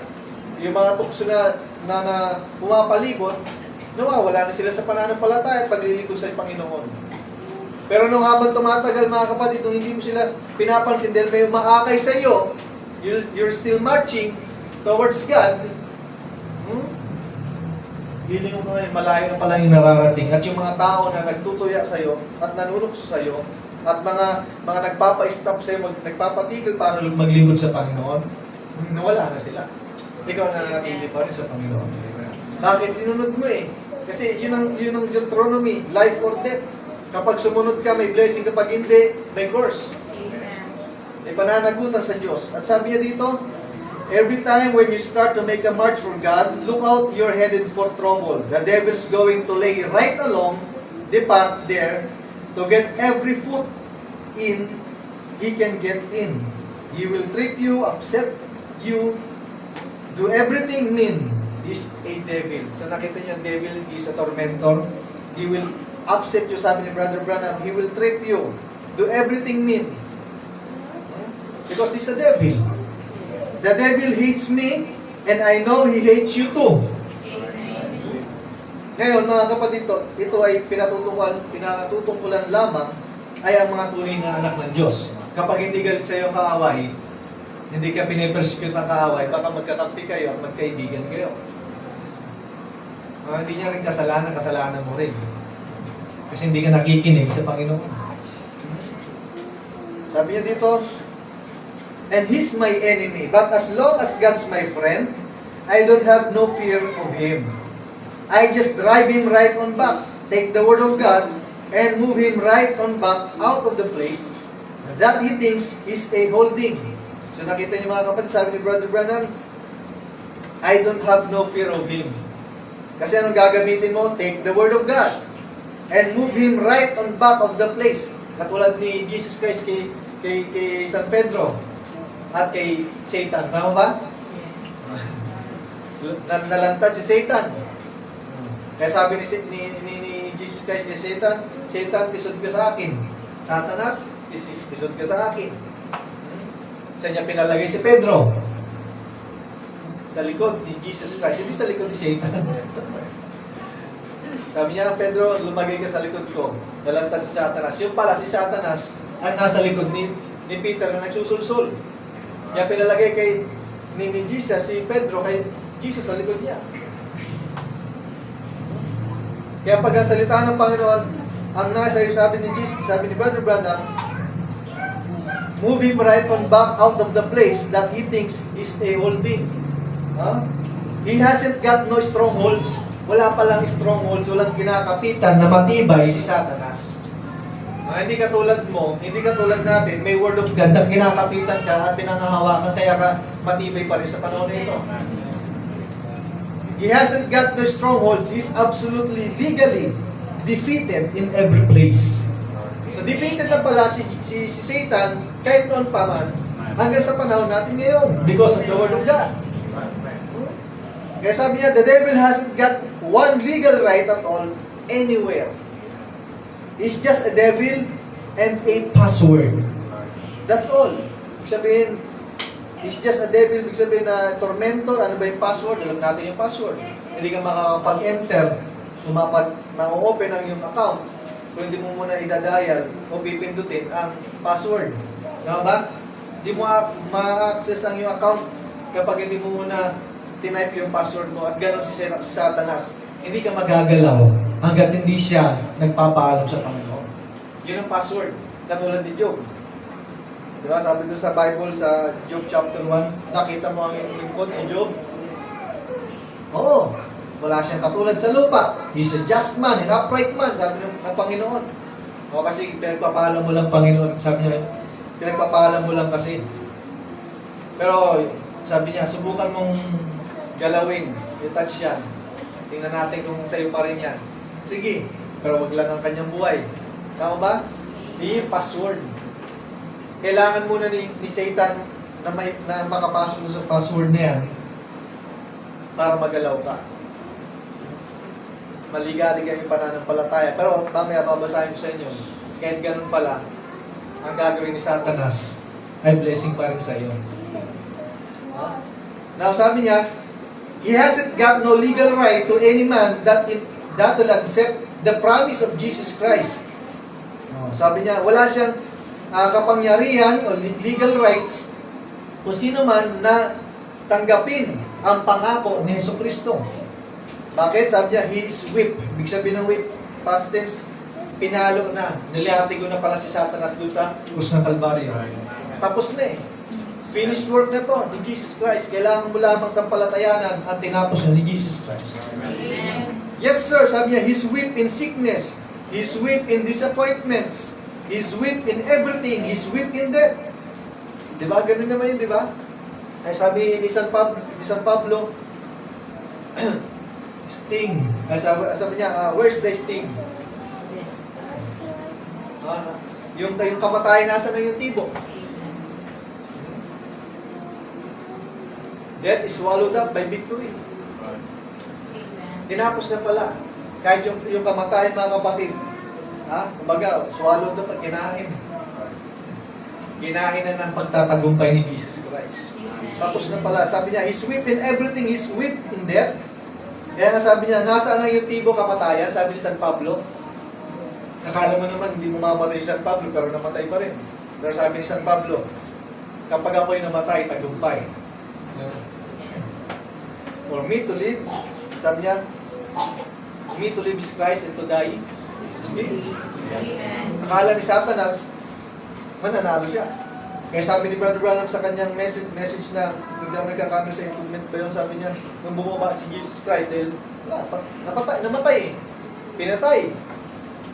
Yung mga tukso na pumapalibot, nawawala na sila sa pananampalataya at paglilingkod sa Panginoon. Pero nung habang tumatagal mga kapatid, nung hindi mo sila pinapansin dahil may umaakay sa iyo, you're still marching towards God, feeling mo ngayon, malayo na pala yung nararating. At yung mga tao na nagtutuya sa iyo at nanunukso sa iyo, at mga nagpapa-stop sa iyo, nagpapatigil para maglingkod sa Panginoon, nawala na sila. Ikaw na nanatili pa rin sa Panginoon. Bakit? Sinunod mo eh. Kasi yun ang Deuteronomy, life or death. Kapag sumunod ka, may blessing. Kapag hindi, may curse. Amen. May pananagutan sa Diyos. At sabi niya dito, every time when you start to make a march for God, look out, you're headed for trouble. The devil's going to lay right along the path there to get every foot in he can get in. He will trip you, upset you, do everything mean. He's a devil. So nakita niyo, devil is a tormentor. He will upset you, sabi ni Brother Branham. He will trip you, do everything mean. Because he's a devil. The devil hates me, and I know he hates you too. Amen. Ngayon, mga kapatid, ito ay pinatutungkulan lamang ay ang mga tunay na anak ng Diyos. Kapag hindi galit sa iyong kaaway, hindi ka pinipersecute ng kaaway, baka magkakampi kayo at magkaibigan kayo. Hindi niya rin kasalanan mo rin. Kasi hindi ka nakikinig sa Panginoon. Sabi niya dito, and he's my enemy. But as long as God's my friend, I don't have no fear of him. I just drive him right on back. Take the word of God and move him right on back out of the place that he thinks is a holding. So nakita niyo mga kapatid, sabi ni Brother Branham, I don't have no fear of him. Kasi anong gagamitin mo? Take the word of God and move him right on back of the place. Katulad ni Jesus Christ kay San Pedro at kay Satan. Tama ba? Nalantad si Satan. Kaya sabi ni Jesus Christ kay Satan, Satan, tisod ka sa akin. Satanas, tisod ka sa akin. Saan niya pinalagay si Pedro? Sa likod ni Jesus Christ, hindi sa likod ni Satan. Sabi niya, Pedro, lumagay ka sa likod ko. Nalantad si Satanas. Yung pala, si Satanas ang nasa likod ni Peter na nagsusulsul. Kaya pinalagay ni Jesus, si Pedro, kay Jesus sa likod niya. Kaya pag ang salita ng Panginoon, ang nasa iyo, sabi ni Jesus, sabi ni Brother Branham, move him right on back out of the place that he thinks is a holding. Huh? He hasn't got no strongholds. Wala palang strongholds, walang kinakapitan na matibay si Satanas. Hindi katulad mo, hindi katulad natin, may word of God na kinakapitan ka at pinangahawakan, kaya ka matibay pa rin sa panahon na ito. He hasn't got no strongholds. He's absolutely legally defeated in every place. So defeated na pala si Satan kahit noon pa man hanggang sa panahon natin ngayon because of the word of God. Kaya sabi niya, the devil hasn't got one legal right at all anywhere. He's just a devil and a password. That's all. Ibig sabihin, he's just a devil, ibig sabihin na tormentor. Ano ba yung password? Alam natin yung password. Hindi ka makakapag-enter o ma-open ang iyong account kung hindi mo muna idadial o pipindutin ang password. Tama ba? Hindi mo ma-access ang iyong account kapag hindi mo muna tinype yung password mo at gano'n si Satanas. Hindi ka magagalaw hanggat hindi siya nagpapaalam sa Panginoon. Yun ang password. Katulad ni Job. Di ba? Sabi doon sa Bible, sa Job chapter 1, nakita mo ang iyong lingkod, si Job? Oo. Wala siyang katulad sa lupa. He's a just man, an upright man, sabi ng Panginoon. O kasi pinagpapaalam mo lang Panginoon. Sabi niya, pinagpapaalam mo lang kasi. Pero sabi niya, subukan mong galawin, i-touch yan. Tingnan natin kung sa'yo pa rin yan. Sige, pero wag lang ang kanyang buhay. Tama ba? Yun yung password. Kailangan muna ni Satan na makapasok sa password na yan para magalaw ka. Maligalig yung pananampalataya. Pero mamaya babasahin ko sa inyo, kahit ganun pala, ang gagawin ni Satanas ay blessing pa rin sa iyo. Now sabi niya, he hasn't got no legal right to any man that will accept the promise of Jesus Christ. Sabi niya, wala siyang kapangyarihan o legal rights kung sino man na tanggapin ang pangako ni Jesucristo. Bakit? Sabi niya, he is whipped. Ibig sabihin ng whip, past tense, pinalo na. Nilihatigo na pala si Satanas doon sa krus ng Kalbaryo. Tapos na eh. Finished work na to ni Jesus Christ. Kailangan mo lamang sampalatayanan ang tinapos na ni Jesus Christ. Yes sir, sabi niya, he's whipped in sickness. He's whipped in disappointments. He's whipped in everything. He's whipped in death. Diba? Ganun naman yun, diba? Ay sabi ni San Pablo, sting. Ay sabi niya, where's the sting? Yung kamatayan, nasa na yung tibok? Death is swallowed up by victory. Tinapos na pala. Kahit yung kamatayan, mga kapatid, kumbaga, swallowed up at kinain. Kinain na ng pagtatagumpay ni Jesus Christ. Tapos na pala. Sabi niya, he's whipped in everything. He's whipped in death. Kaya nga sabi niya, nasaan na yung tibo kamatayan? Sabi ni San Pablo. Nakala mo naman, hindi mo mamatay si San Pablo, pero namatay pa rin. Pero sabi ni San Pablo, kapag ako'y namatay, tagumpay. For me to live, sabi niya, for me to live is Christ and to die is gain. Akala ni Satanas, mananalo siya. Kaya sabi ni Brother Branham sa kanyang message na hindi ako nagkakamera sa improvement ba yun, sabi niya, nung bumaba si Jesus Christ, dahil namatay, pinatay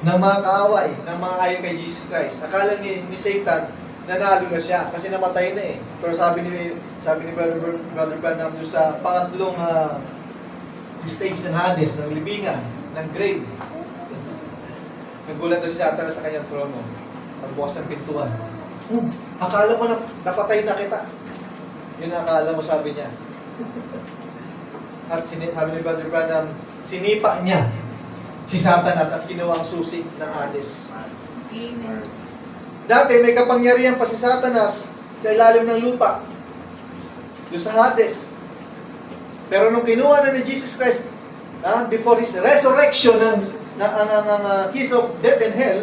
ng mga kaaway, ng mga ayaw kay Jesus Christ. Akala ni Satan, nanalo na siya kasi namatay na eh. Pero sabi ni Brother Branham doon sa pangatlong stage ng Hades, ng libingan, ng grave. Nagulat doon si Satan sa kanyang trono. Pagbukas ng pintuan. Akala mo na napatay na kita. Yun ang akala mo, sabi niya. At sabi ni Brother Branham, sinipa niya si Satanas at kinuha ang susi ng Hades. Amen. Dati may kapangyarihan pa si Satanas sa ilalim ng lupa. Doon sa Hades. Pero nung kinuha na ni Jesus Christ, before His resurrection ng keys of death and hell,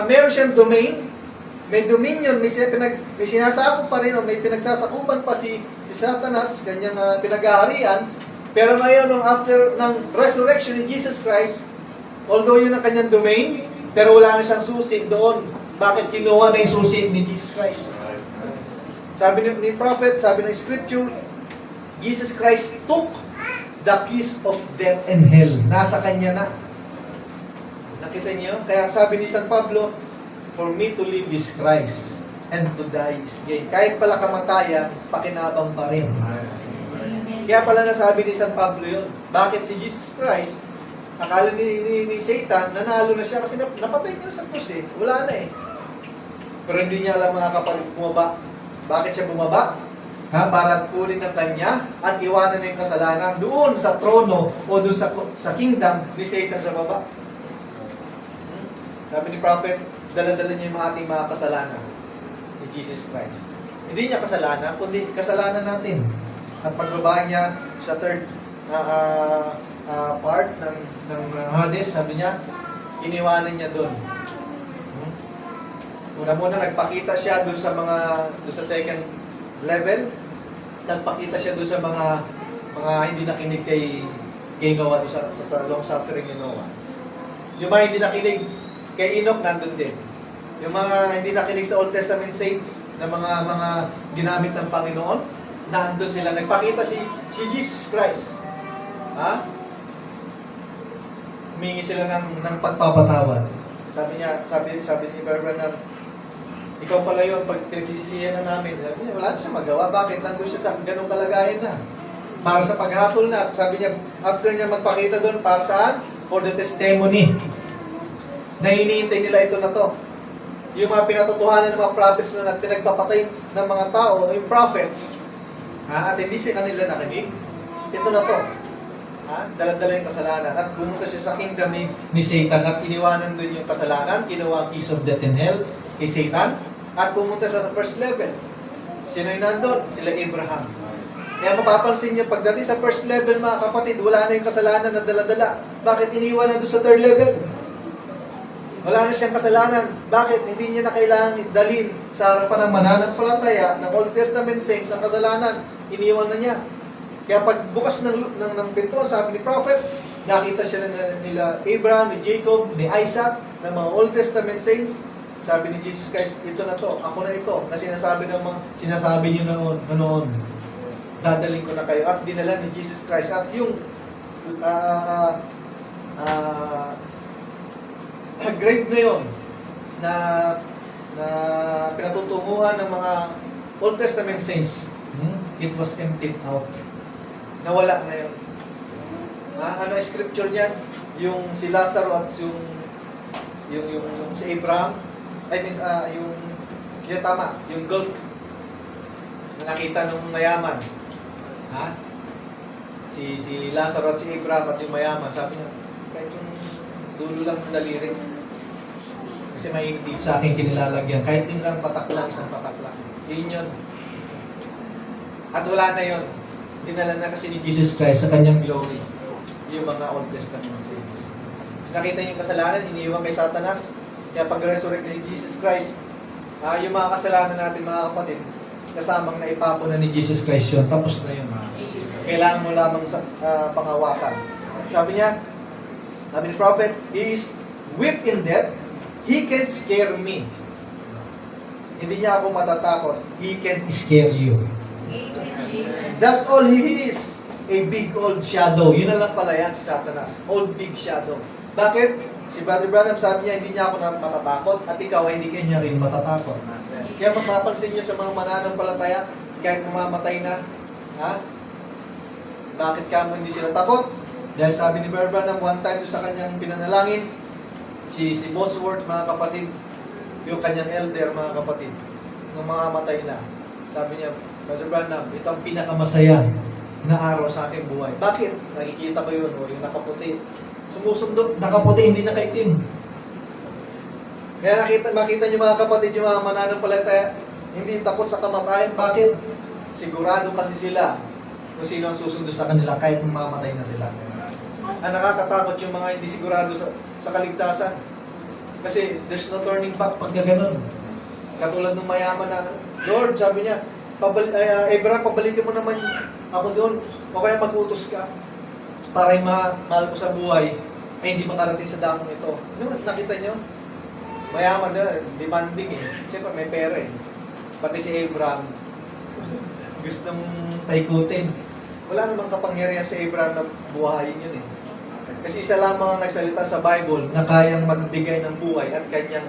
meron siyang domain, may dominion, may sinasakop pa rin, o may pinagsasakupan pa si Satanas, kanyang pinag-aharian. Pero ngayon, nung after ng resurrection ni Jesus Christ, although yun ang kanyang domain, pero wala na siyang susi doon. Bakit kinuha na yung susi ni Jesus Christ? Sabi ni prophet, sabi ng scripture, Jesus Christ took the keys of death and hell. Nasa kanya na. Nakita niyo? Kaya sabi ni San Pablo, for me to live is Christ, and to die is gain. Kahit pala kamatayan, pakinabang pa rin. Kaya pala nasabi ni San Pablo yun. Bakit si Jesus Christ, akala ni Satan, nanalo na siya kasi napatay niya sa krus eh. Wala na eh. Pero hindi niya alam, mga kapatid, bumaba. Bakit siya bumaba? Para kunin ng kanya at iwanan na yung kasalanan doon sa trono o doon sa kingdom ni Satan sa baba. Sabi ni prophet, dala-dala niya yung ating mga kasalanan ni Jesus Christ. Hindi niya kasalanan, kundi kasalanan natin. At pagbaba niya sa third part ng Hades, sabi niya, iniwanan niya doon. Una-muna nagpakita siya doon sa second level. Nagpakita siya doon sa mga hindi nakinig kay Noah doon sa long suffering ni Noah. Yung mga hindi nakinig kay Enoch, nandun din. Yung mga hindi nakinig sa Old Testament saints na mga ginamit ng Panginoon, nandun sila. Nagpakita si Jesus Christ. Humingi sila ng pagpapatawad. Sabi ni Brother, ikaw pala yun, pag pinagsisisihan na namin, sabi niya, wala na siya magawa. Bakit? Nandun siya sa ganung kalagayan na. Para sa paghapol na. Sabi niya, after niya magpakita doon, para saan? for the testimony na hinihintay nila ito na to. Yung mga pinatotohanan ng mga prophets noon at pinagpapatay ng mga tao, yung prophets, at hindi siya kanila nakinig, ito na to. Dala-dala yung kasalanan. At pumunta siya sa kingdom ni Satan at iniwanan doon yung kasalanan, ginawa ang keys of death and hell kay Satan, at pumunta siya sa first level. Sino yung nandun? Sila Abraham. Kaya mapapansin niyo, pagdating sa first level, mga kapatid, wala na yung kasalanan na dala-dala. Bakit iniwan na doon sa third level? Wala na siyang kasalanan. Bakit? Hindi niya na kailangan dalhin sa harapan ng mananampalataya ng Old Testament saints ang kasalanan. Iniwan na niya. Kaya pagbukas ng pinto, sabi ni prophet, nakita siya nila Abraham, ni Jacob, ni Isaac, ng mga Old Testament saints. Sabi ni Jesus Christ, ito na to, ako na ito, na sinasabi niyo noon. Dadaling ko na kayo. At dinala ni Jesus Christ. At yung grave na yon na pinatutunguhan ng mga Old Testament saints, it was emptied out. Nawala na yun. Ano ang scripture niyan? Yung si Lazaro at yung si Abraham, yung gulf na nakita ng mayaman. Si Lazaro at si Abraham at yung mayaman, sabi niya, kahit yung dulo lang ng daliri. Kasi may dito sa akin kinilalagyan. Kahit din lang patak lang, isang patak lang. Yun yun. At wala na yun. Dinala na kasi ni Jesus Christ sa kanyang glory yung mga Old Testament saints. So nakita niyo yung kasalanan, iniwan kay Satanas. Kaya pag-resurrect ni Jesus Christ, yung mga kasalanan natin, mga kapatid, kasamang naipapon na ni Jesus Christ yun. Tapos na yun. Kailangan mo lamang sa pangawakan. Sabi niya, sabi ni prophet, he is weak in death, he can scare me. Hindi niya ako matatakot. He can scare you. That's all he is. A big old shadow. Yun na lang pala yan si Satanas. Old big shadow. Bakit? Si Brother Branham sabi niya, hindi niya ako matatakot at ikaw hindi ka niya rin matatakot. Kaya mapapansin niyo sa mga mananampalataya, kahit mamamatay na, bakit ka mo hindi sila takot? Dahil sabi ni Brother Branham, one time sa kanyang pinanalangin, si Bosworth, mga kapatid, yung kanyang elder, mga kapatid, nung mamamatay na, sabi niya, Brother Branham, ito ang pinakamasaya na araw sa aking buhay. Bakit? Nakikita ko yun, yung nakaputi. Sumusundo, nakaputi, hindi nakaitim. Kaya makita niyo mga kapatid, yung mga mananampalataya, hindi takot sa kamatayan. Bakit? Sigurado kasi sila kung sino ang susundo sa kanila kahit mamamatay na sila. Ang nakakatakot yung mga hindi sigurado sa kaligtasan. Kasi there's no turning back pagka ganun. Katulad ng mayaman na, Lord, sabi niya, Abraham, pabalikin mo naman ako doon. O kaya mag-utos ka para yung mahal ko sa buhay ay hindi makarating sa damong ito. Nakita niyo? Mayaman doon, demanding Siyempre may pera Pati si Abraham, gustong paikutin. Wala namang kapangyarihan si Abraham na buhayin yun Kasi isa lamang ang nagsalita sa Bible na kayang magbigay ng buhay at kanyang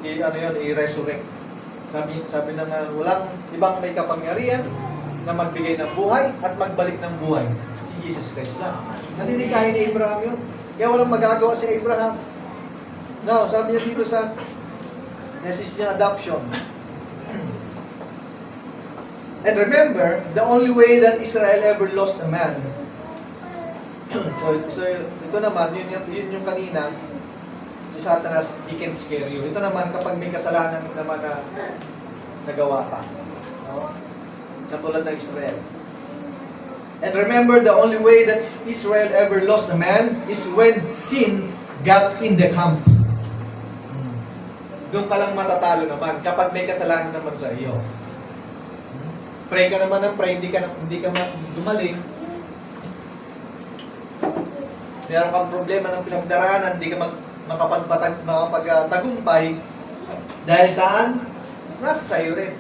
i-resurrect. Sabi na nga, walang ibang may kapangyarihan na magbigay ng buhay at magbalik ng buhay. Si Jesus Christ lang. At hindi kaya ni Abraham yun. Kaya walang magagawa si Abraham. Now, sabi niya dito sa message niya, adoption. And remember, the only way that Israel ever lost a man. So ito naman, yun yung kanina, si Satanas, he can scare you. Ito naman, kapag may kasalanan naman na nagawa ka. Katulad ng Israel. And remember, the only way that Israel ever lost a man is when sin got in the camp. Doon ka lang matatalo naman kapag may kasalanan naman sa iyo. Pray ka naman ng pray, hindi ka gumaling. Meron kang problema ng pinagdaraanan, hindi ka makapagtagumpay. Dahil saan? Nasa sayo rin.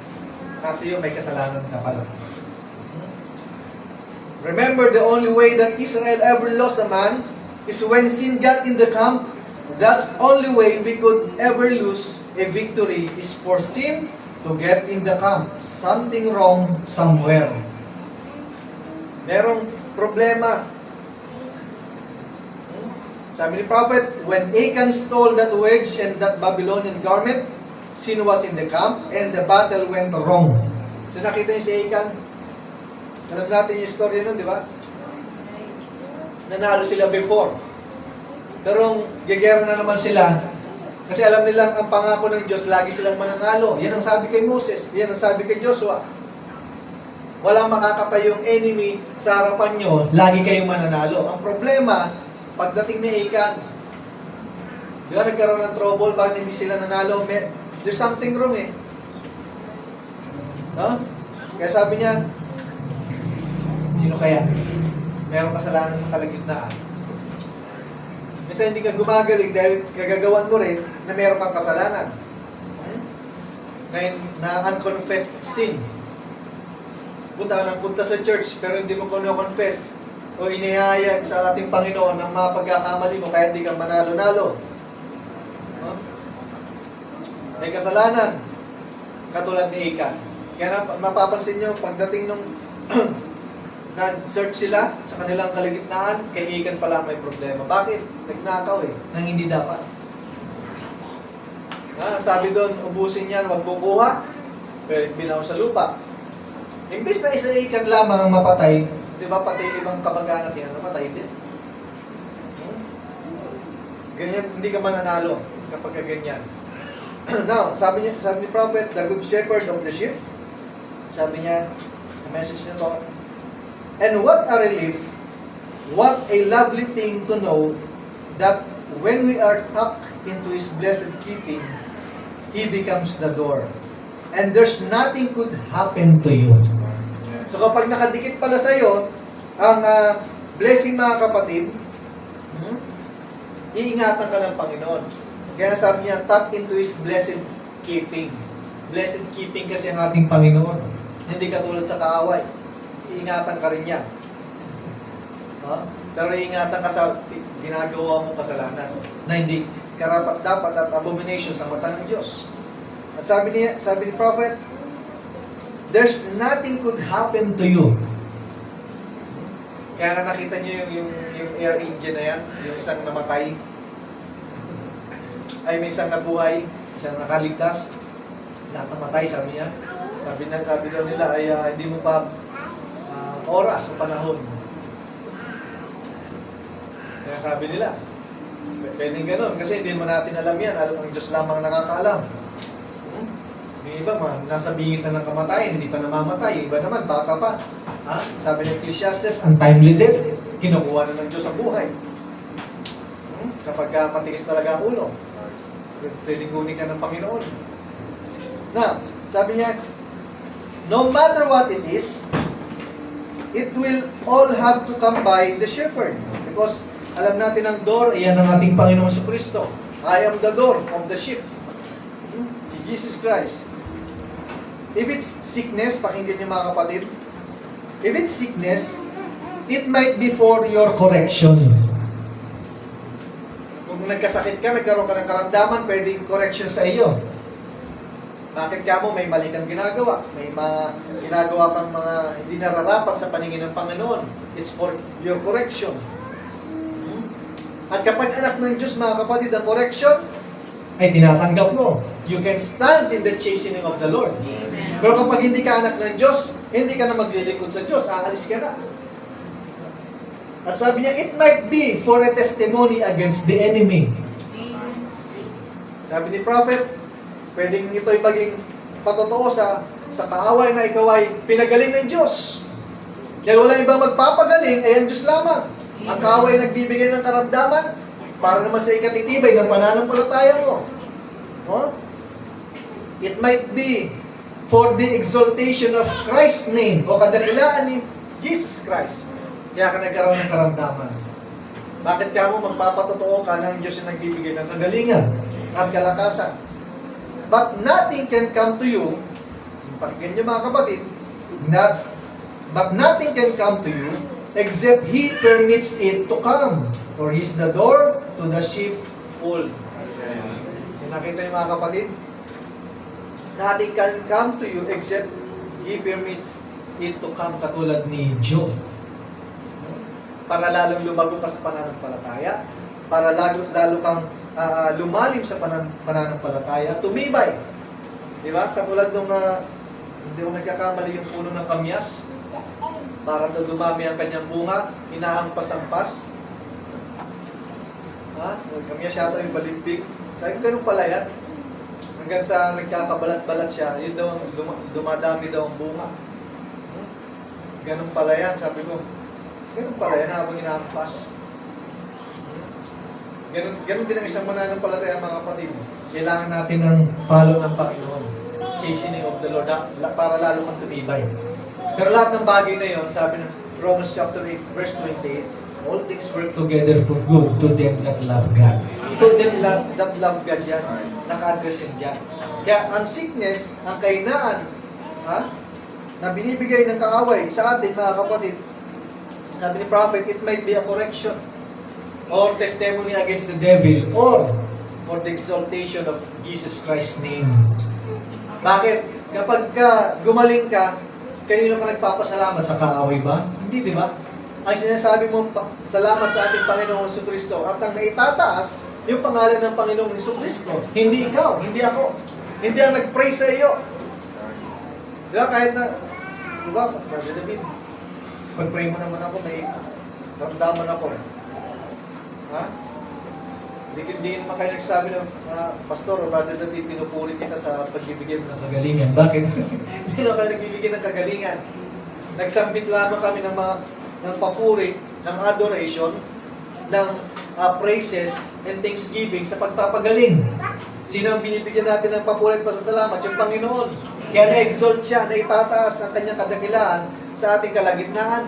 Kasi may kasalanan ka pala. Remember, the only way that Israel ever lost a man is when sin got in the camp. That's the only way we could ever lose a victory is for sin to get in the camp. Something wrong somewhere. Merong problema. Sabi ni prophet, when Achan stole that wedge and that Babylonian garment, sin was in the camp and the battle went wrong. So nakita niyo si Achan? Alam natin yung story nun, di ba? Nanalo sila before. Pero gagera na naman sila kasi alam nilang ang pangako ng Diyos, lagi silang mananalo. Yan ang sabi kay Moses, yan ang sabi kay Joshua. Walang makakatayong enemy sa harapan nyo, lagi kayong mananalo. Ang problema, pagdating ni Achan, di ba nagkaroon ng trouble, bakit hindi sila nanalo? There's something wrong eh. No? Kaya sabi niya, sino kaya? Merong kasalanan sa kalagitnaan. Minsan hindi ka gumagaling dahil gagagawan mo rin na meron kang kasalanan. Na unconfessed sin. Punta ka ng punta sa church pero hindi mo confess o inihayag sa ating Panginoon ng mga pagkakamali mo kaya hindi ka manalo-nalo. May kasalanan katulad ni Achan. Kaya napapansin nyo, pagdating nung nag-search sila sa kanilang kalagitnaan, kay Achan pala may problema. Bakit? Nagnakaw eh, nang hindi dapat. Sabi doon, ubusin yan, wag kukuha, pero binaw sa lupa. Imbis na isa Achan lamang ang mapatay, di ba pati ibang kamag-anak yan, napatay din. Ganyan, hindi ka mananalo kapag ganyan. Now, sabi ni prophet, the good shepherd of the sheep, sabi niya, the message nito, and what a relief, what a lovely thing to know that when we are tucked into His blessed keeping, He becomes the door. And there's nothing could happen to you. So kapag nakadikit pala sa'yo, ang blessing mga kapatid, iingatan ka ng Panginoon. Kaya sabi niya, tucked into His blessed keeping. Blessed keeping kasi ang ating Panginoon. Hindi katulad sa kaaway. Iingatan ka rin niya. Pero iingatan ka sa ginagawa mong kasalanan na hindi karapat-dapat at abomination sa mata ng Diyos. At sabi ni prophet, there's nothing could happen to you. Kaya nga nakita niyo yung air engine na yan, yung isang namatay, ay may isang nabuhay, isang nakaligtas, lahat namatay, sabi niya. Sabi daw nila ay hindi mo pa oras o panahon. Kaya sabi nila, pwedeng ganun, kasi hindi mo natin alam yan, ang Diyos lamang nakakaalam. Yung iba, nasa bingit na ng kamatayan, hindi pa namamatay. Yung iba naman, bata pa. Sabi ng Ecclesiastes, untimely death. Kinukuha na ng Diyos ang buhay. Kapag matigas talaga ang ulo, pwedeng kunin ka ng Panginoon. Na, sabi niya, no matter what it is, it will all have to come by the shepherd. Because alam natin ang door, iyan ang ating Panginoon sa Kristo. I am the door of the sheep. Si Jesus Christ. If it's sickness, pakinggan niyo mga kapatid, if it's sickness, it might be for your correction. Kung nagkasakit ka, nagkaroon ka ng karamdaman, pwedeng correction sa iyo. Bakit ka mo may mali kang ginagawa? May ginagawa kang mga hindi nararapat sa paningin ng Panginoon. It's for your correction. At kapag anak ng Diyos, mga kapatid, ang correction ay tinatanggap mo. You can stand in the chastening of the Lord. Amen. Pero kapag hindi ka anak ng Diyos, hindi ka na maglilingkod sa Diyos, aalis ka na. At sabi niya, it might be for a testimony against the enemy. Sabi ni prophet, pwedeng ito'y maging patotoo sa kaaway na ikaw ay pinagaling ng Diyos. Dahil wala ibang magpapagaling, ay ang Diyos lamang. Ang kaaway ay nagbibigay ng karamdaman para naman sa ikatitibay ng pananampalataya mo. It might be for the exaltation of Christ's name o kadakilaan ni Jesus Christ. Kaya ka nagkaroon ng karamdaman. Bakit ka mo magpapatotoo ka na ang Diyos ay nagbibigay ng kagalingan at kalakasan? But nothing can come to you, pakinggan niyo mga kapatid, but nothing can come to you except He permits it to come. For He's the door to the sheepfold. Nakita niyo mga kapatid? Nothing can come to you except He permits it to come, katulad ni Job. Para lalong lumago ka sa pananampalataya, para lalo kang lumalim sa pananampalataya at tumibay. Di ba? Katulad nung hindi ko nagkakamali yung puno ng kamyas, para daw dumami ang kanyang bunga, inahampas-ampas. Kamyas yata yung balimbing. Sabi ko, ganun pala yan. Hanggang sa nagkakabalat-balat siya, yun daw ang dumadami daw ang bunga. Ganun pala yan, sabi ko. Ganun pala yan habang inahampas. Ganun din ang isang mananampalataya, mga kapatid. Kailangan natin ng palo ng Panginoon. Chastening of the Lord, para lalo kang tumibay. Pero lahat ng bagay na yon, sabi ng Romans chapter 8, verse 28, all things work together for good to them that love God. To them that love God yan, naka-address yan dyan. Kaya ang sickness, ang kahinaan, na binibigay ng kaaway sa atin, mga kapatid, sabi ni prophet, it might be a correction or testimony against the devil or for the exaltation of Jesus Christ's name. Bakit? Kapag gumaling ka, kanino ka nagpapasalamat? Sa kaaway ba? Hindi, di ba? Ang sinasabi mo, salamat sa ating Panginoong Jesucristo at ang naitataas, yung pangalan ng Panginoong Jesucristo. Hindi ikaw, hindi ako. Hindi ang nag-pray sa iyo. Di ba? Kahit na, di ba, Brother David, pag-pray mo naman ako, may ramdaman ako. Ha? Hindi naman kayo nagsabi ng Pastor o Brother David, pinupuri kita sa pagbibigay mo ng kagalingan. Bakit? Hindi naman kayo nagbibigay ng kagalingan. Nagsambit lamang kami ng papuri, ng adoration, ng praises and thanksgiving sa pagpapagaling. Sino ang binibigyan natin ng papuri at pasasalamat? Yung Panginoon. Kaya na-exalt siya, na itataas ang kanyang kadakilaan sa ating kalagitnaan.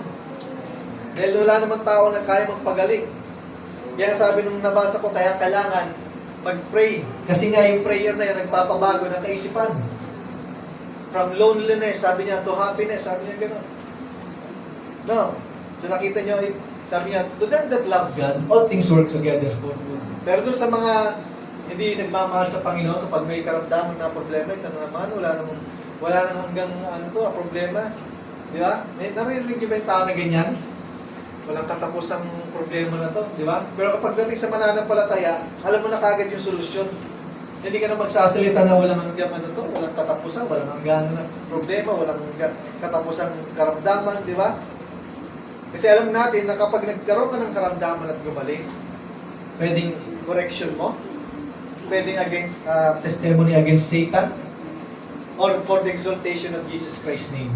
Dahil wala naman tao na kaya magpagaling. Kaya sabi nung nabasa ko, kaya kailangan mag-pray. Kasi nga yung prayer na yan, nagpapabago ng kaisipan. From loneliness, sabi niya, to happiness, sabi niya gano'n. No. So nakita niyo, sabi niya, to them that love God, all things work together for good. Pero doon sa mga hindi nagmamahal sa Panginoon, kapag may karamdaman na problema, ito na naman, wala nang hanggang problema. Di ba? Naririnig niyo ba yung tao na ganyan? Walang katapusang problema na to, di ba? Pero kapag dating sa mananampalataya, alam mo na kagad yung solusyon. Hindi ka na magsasalita na walang hanggang walang katapusan, walang hanggang na problema, walang katapusang karamdaman, di ba? Kasi alam natin na kapag nagkaroon ka ng karamdaman at gumaling, pwedeng correction mo, pwedeng against testimony against Satan, or for the exaltation of Jesus Christ's name.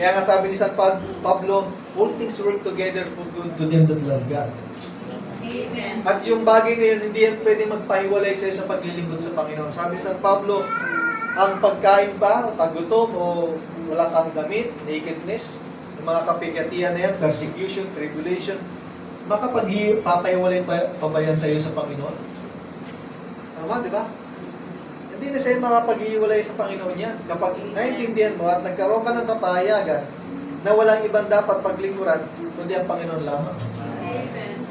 Kaya nga sabi ni San Pablo, all things work together for good to them that love God. Amen. At yung bagay na yun, hindi yan pwedeng magpahiwalay sa'yo sa paglilingkod sa Panginoon. Sabi ni San Pablo, ang pagkain ba, o tagutom, o wala kang damit, nakedness, yung mga kapigatihan na yan, persecution, tribulation, makapagpapahiwalay pa ba yan sa'yo sa Panginoon? Tama, di ba? Hindi na sa'yo makapaghiwalay sa Panginoon yan. Kapag naintindihan mo at nagkaroon ka ng kapahayagan na walang ibang dapat paglingkuran, kundi ang Panginoon lamang. Amen.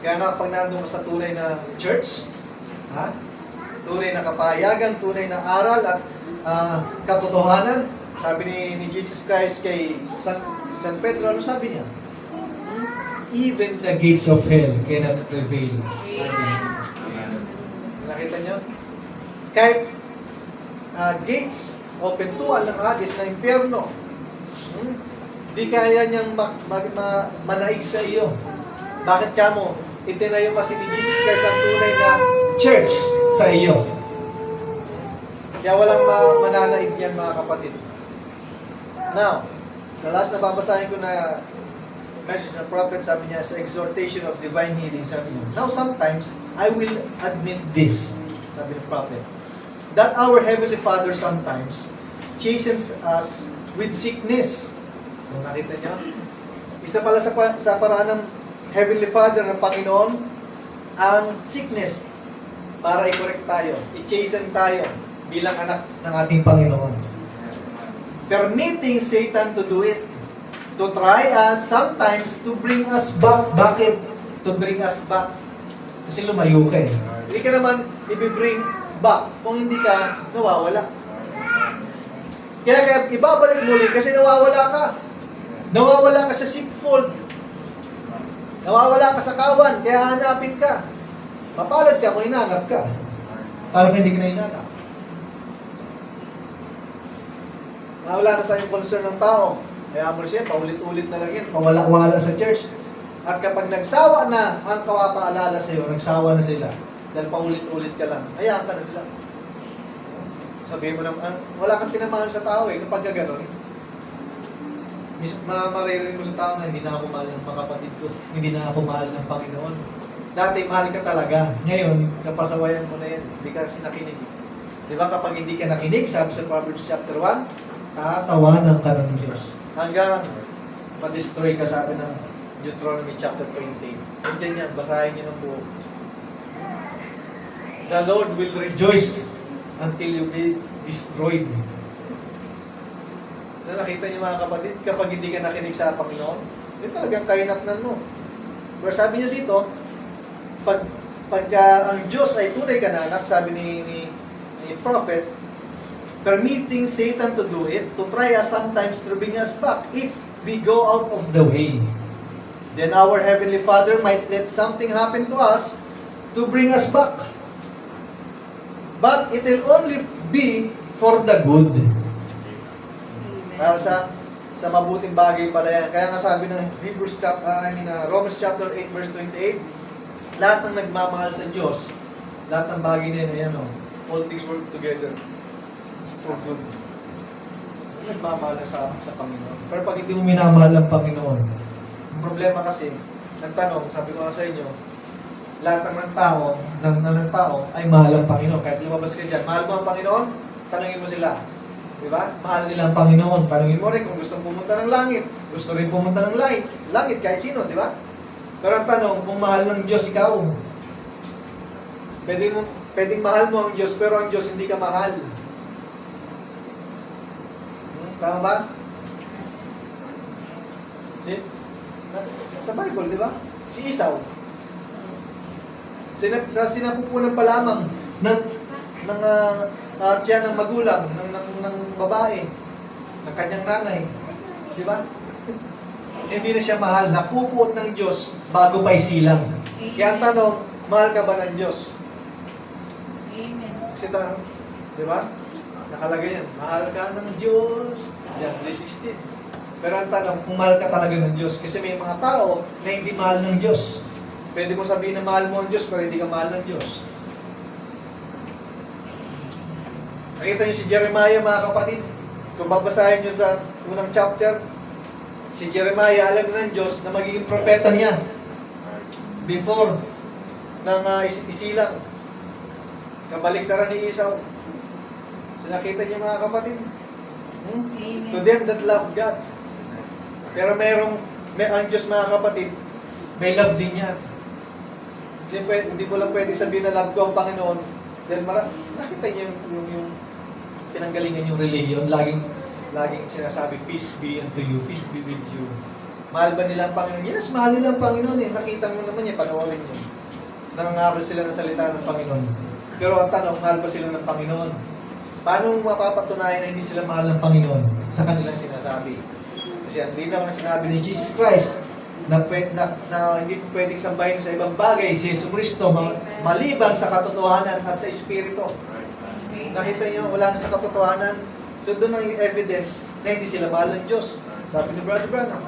Kaya nga pag nandun ka sa tunay na church, tunay na kapahayagan, tunay na aral at katotohanan, sabi ni Jesus Christ kay San Pedro, ano sabi niya? Even the gates of hell cannot prevail against me. Nakita niyo? Kahit gates o pintuan ng Hades na impyerno, di kaya niyang manaig sa iyo. Bakit ka mo? Itinayo kasi ni Jesus Christ ang tunay na church sa iyo. Kaya walang mananaig yan, mga kapatid. Now, sa last na babasahin ko na message ng prophet, sabi niya, sa exhortation of divine healing, sabi niya, now sometimes, I will admit this, sabi ng prophet, that our Heavenly Father sometimes chastens us with sickness. So nakita niyo? Isa pala sa paraan ng Heavenly Father ng Panginoon, ang sickness para i-correct tayo, i-chasten tayo bilang anak ng ating Panginoon. Permitting Satan to do it, to try us, sometimes to bring us back. Bakit? To bring us back. Kasi lumayo ka eh. Hindi ka naman i-bring back kung hindi ka nawawala. Kaya ibabalik muli kasi nawawala ka. Nawawala ka sa sheepfold. Nawawala ka sa kawan, kaya hanapin ka. Mapalad ka kung hinanap ka. Parang hindi ka na hinanap. Nawala na sa yung concern ng tao. Kaya mo siya, paulit-ulit na lang yan, pawala-wala sa church. At kapag nagsawa na ang kawapaalala sa iyo, nagsawa na sila, dahil paulit-ulit ka lang, hayaan ka na nila. Sabihin mo naman, wala kang tinamahan sa tao eh, kapag ka ganun, maririnig mo sa tao na hindi na ako mahal ng mga kapatid ko, hindi na ako mahal ng Panginoon. Dati mahal ka talaga, ngayon, kapasawayan mo na yan, hindi ka kasi nakinig. Di ba kapag hindi ka nakinig, sabi sa Proverbs chapter 1, tatawanan ka ng Diyos. Hanggang ma-destroy ka, sabi ng Deuteronomy chapter 20. Nandiyan yan, basahin niyo ng buo. The Lord will rejoice until you be destroyed. Na nakita niyo mga kapatid, kapag hindi ka nakinig sa Panginoon, yun talagang kainapnan mo. Pero sabi niya dito, pag ang Diyos ay tunay ka na anak, sabi ni prophet, permitting Satan to do it, to try us sometimes to bring us back, if we go out of the way. Then our Heavenly Father might let something happen to us to bring us back. But it will only be for the good. Para sa mabuting bagay pala yan. Kaya nga sabi ng Romans chapter 8 verse 28, lahat ng nagmamahal sa Diyos, lahat ng bagay na yan, ayan o, all things work together for good. Nagmamahal sa Panginoon. Pero pag hindi mo minamahal ang Panginoon, ang problema kasi, ang tanong, sabi ko nga sa inyo, lahat ng tao ay mahal ang Panginoon. Kahit lumabas ka dyan, mahal mo ang Panginoon? Tanungin mo sila. Di ba? Mahal nila ang Panginoon. Tanungin mo rin kung gusto pumunta ng langit. Gusto rin pumunta ng langit kahit sino, di ba? Pero ang tanong, kung mahal ng Diyos ikaw, pwedeng mahal mo ang Diyos, pero ang Diyos hindi ka mahal. Tama ba? Sa Bible, di ba? Si Esau. Sinapupunan pa lamang ng tiyan ng magulang, ng babae, ng kanyang nanay. Di ba? Hindi na siya mahal. Napupuot ng Diyos bago pa isilang. Kaya ang tanong, mahal ka ba ng Diyos? Amen. Kasi di ba? Nakalagay yan, mahal ka ng Diyos. John 3:16. Pero ang tanong, kung mahal ka talaga ng Diyos. Kasi may mga tao na hindi mahal ng Diyos. Pwede mo sabihin na mahal mo ang Diyos, pero hindi ka mahal ng Diyos. Nakita niyo si Jeremiah, mga kapatid. Kung babasahin niyo sa unang chapter, si Jeremiah, alam na ng Diyos na magiging propeta niya. Before ng isilang. Kabaliktaran ni Esau. So nakita niyo mga kapatid. Amen. To them that love God. Pero ang Diyos mga kapatid, may love din yan. Hindi mo lang pwede sabihin na love ko ang Panginoon. Dahil nakita niyo yung pinanggalingan yung religion, laging sinasabi, peace be unto you, peace be with you. Mahal ba nila ang Panginoon? Yes, mahal nila ang Panginoon eh. Nakita mo naman yan, panoorin niyo. Nangangaral sila ng salita ng Panginoon. Pero ang tanong, mahal ba sila ng Panginoon? Paano mapapatunayan na hindi sila mahal ng Panginoon sa kanilang sinasabi? Kasi ang linaw na sinabi ni Jesus Christ, na hindi pwedeng sambahin sa ibang bagay si Yesu Cristo maliban sa katotohanan at sa Espiritu. Nakita niyo, wala na sa katotohanan. So doon ang evidence na hindi sila mahal ng Diyos. Sabi ni Brother Branham.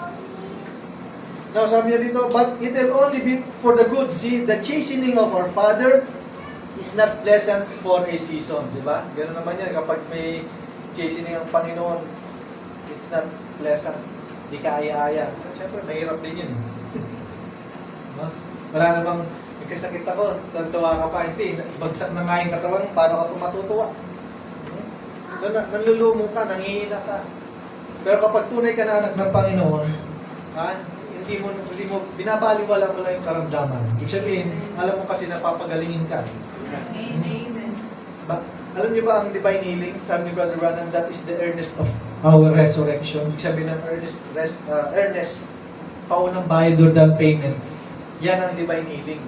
Now sabi niya dito, but it will only be for the good. See, the chastening of our Father is not pleasant for a season. Diba? Ganun naman yan. Kapag may chastening ang Panginoon, it's not pleasant. Di ka aya-aya. Siyempre, mahirap din yun. Diba? Wala namang, nagkasakit ako, tantawa ka pa, hindi, bagsak na nga yung katawan mo, paano ka matutuwa? So, nanlulumo ka, nangihina ka. Pero kapag tunay ka na anak ng Panginoon, hindi mo, binabaliwala mo lang yung karamdaman. Ibig sabihin, alam mo kasi napapagalingin ka. Amen. Alam niyo ba ang divine healing? Sabi ni Brother Branham, that is the earnest of our resurrection. Ibig sabihin ng earnest, paunang bayad or down payment. Yan ang divine healing.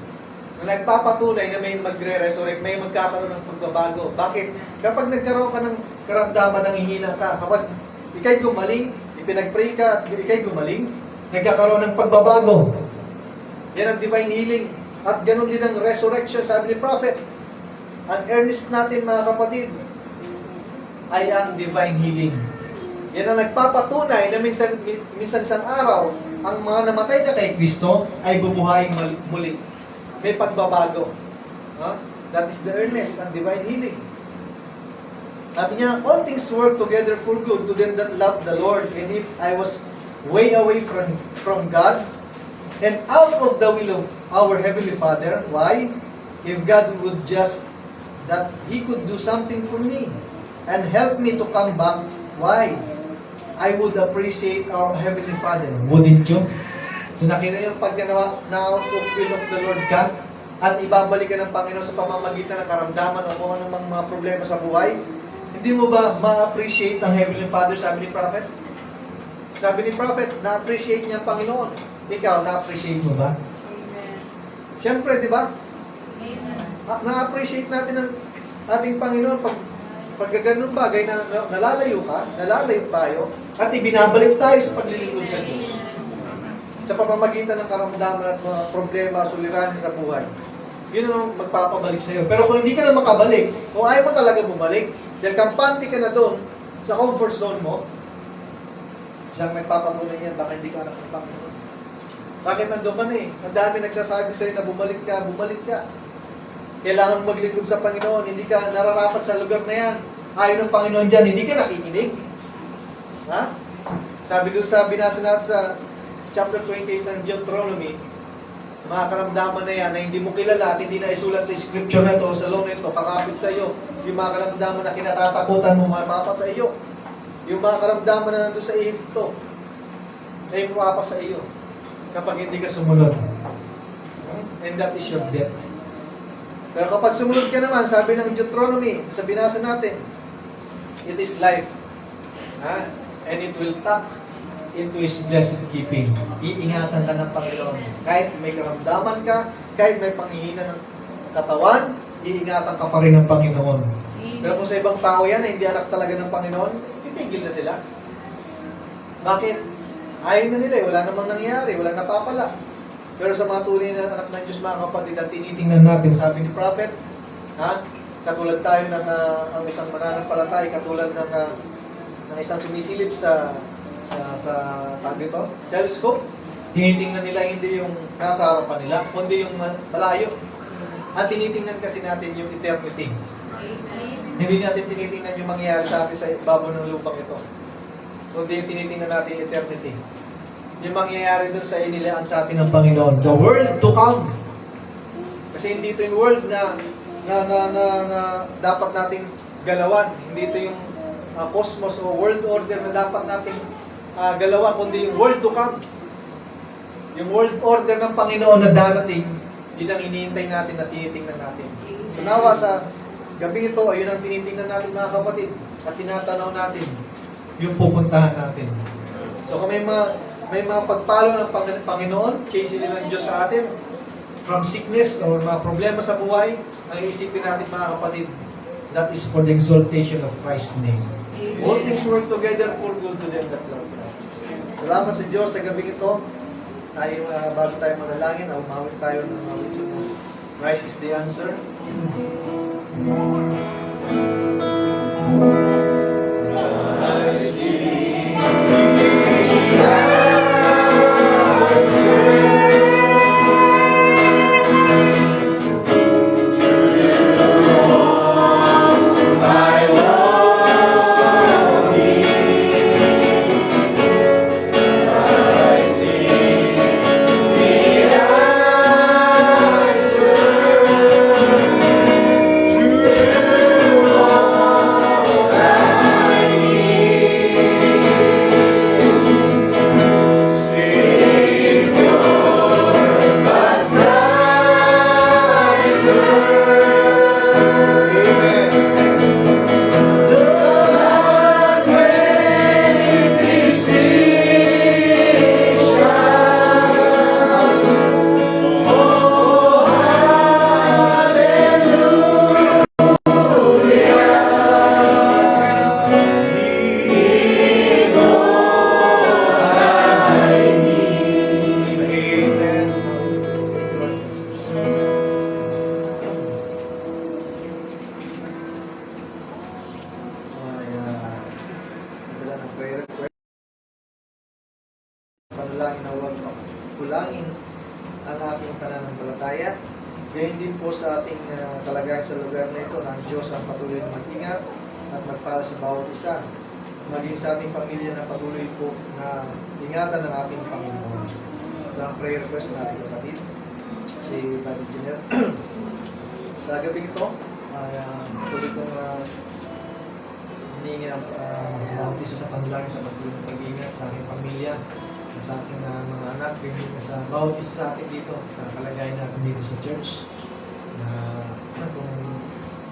Na nagpapatunay na may magre-resurrect, may magkakaroon ng pagbabago. Bakit? Kapag nagkaroon ka ng karamdaman ng hihina ka, kapag ikay gumaling, ipinag-pray ka at ikay gumaling, nagkakaroon ng pagbabago. Yan ang divine healing. At ganun din ang resurrection, sabi ni Prophet. Ang earnest natin, mga kapatid, ay ang divine healing. Yan ang nagpapatunay na minsan isang araw, ang mga namatay na kay Kristo ay bubuhayin muli. May pagbabago. That is the earnest and divine healing. Sabi niya, all things work together for good to them that love the Lord. And if I was way away from God and out of the will of our Heavenly Father, why? If God would just, that He could do something for me and help me to come back, why? I would appreciate our Heavenly Father. Wouldn't you? So nakita niyo pag na out of will of the Lord God at ibabalik ka ng Panginoon sa pamamagitan ng karamdaman o kung anong mga problema sa buhay, hindi mo ba ma-appreciate ang Heavenly Father, sabi ni Prophet? Sabi ni Prophet, na-appreciate niya ang Panginoon. Ikaw, na-appreciate mo ba? Amen. Siyempre, di ba? Amen. Na-appreciate natin ang ating Panginoon pag ganun bagay na nalalayo ka, nalalayo tayo, at ibinabalik tayo sa paglilingkod sa Diyos. Sa pamamagitan ng karamdaman at mga problema, suliranin sa buhay. Yun ang magpapabalik sa iyo. Pero kung hindi ka na makabalik, o ayaw mo talaga bumalik, dahil kampante ka na doon sa comfort zone mo, siyang may papatunay niyan, baka hindi ka anak ng Panginoon. Bakit nandun ka na eh? Ang dami nagsasabi sa'yo na bumalik ka, bumalik ka. Kailangan maglingkod sa Panginoon, hindi ka nararapat sa lugar na yan. Ayaw ng Panginoon dyan, hindi ka nakikinig. Ha? Sabi doon sa binasa natin sa chapter 28 ng Deuteronomy, mga karamdaman na yan na hindi mo kilala at hindi na isulat sa scripture na ito, sa law na ito, kakapit sa iyo. Yung mga karamdaman na kinatatakutan mo, mapapa sa iyo. Yung mga karamdaman na nandun sa Egypto, ay mapapa sa iyo kapag hindi ka sumunod. And that is your death. Pero kapag sumunod ka naman, sabi ng Deuteronomy, sa binasa natin, it is life. And it will tap into His blessed keeping. Iingatan ka ng Panginoon. Kahit may karamdaman ka, kahit may panghihina ng katawan, iingatan ka pa rin ng Panginoon. Pero kung sa ibang tao yan na hindi anak talaga ng Panginoon, titigil na sila. Bakit? Ayaw na nila eh. Wala namang nangyayari. Wala napapala. Pero sa mga tunay na anak ng Diyos, mga kapatid, ang tinitingnan natin, sabi ni Prophet, katulad tayo ng ang isang mananampalatay, katulad ng isang sumisilip sa tag dito, telescope, tinitingnan nila hindi yung nasa harapan nila, kundi yung malayo. Ang tinitingnan kasi natin yung eternity. Hindi natin tinitingnan yung mangyayari sa atin sa ibabaw ng lupang ito. Kundi yung tinitingnan natin yung eternity. Yung mangyayari doon sa inilaan sa atin ng Panginoon. The world to come. Kasi hindi ito yung world na dapat nating galawan. Hindi ito yung cosmos o world order na dapat nating galawan, kundi yung world to come. Yung world order ng Panginoon na darating, yun ang iniintay natin at tinitingnan natin. So nawa sa gabi ito, ayun ang tinitingnan natin mga kapatid at tinatanaw natin yung pupuntahan natin. So kung may mga pagpalo ng Panginoon, chasing ng Diyos sa atin, from sickness or mga problema sa buhay, ang iisipin natin mga kapatid, that is for the exaltation of Christ's name. All things work together for good to them that love God. Salamat sa Diyos sa gabi ito. Tayo, bago tayo manalangin, umawit tayo ng mawit na Christ is the answer. Christ is ipanalangin ang ating pananampalataya. Gayon din po sa ating kalagayan sa lugar na ito, na ang Diyos ang patuloy na mag-ingat at magpala sa bawat isa. Maging sa ating pamilya na patuloy po na ingatan ng ating Panginoon. Ito ang prayer request ng ating kapatid, si Brother Jenner. Sa gabi ito, ay tuloy kong hiningi ang isa sa panalangin sa patuloy na pag-ingat sa aking pamilya, sa aking mga anak, hindi sa bawat isa sa atin dito, sa kalagayan natin dito sa church. Na kung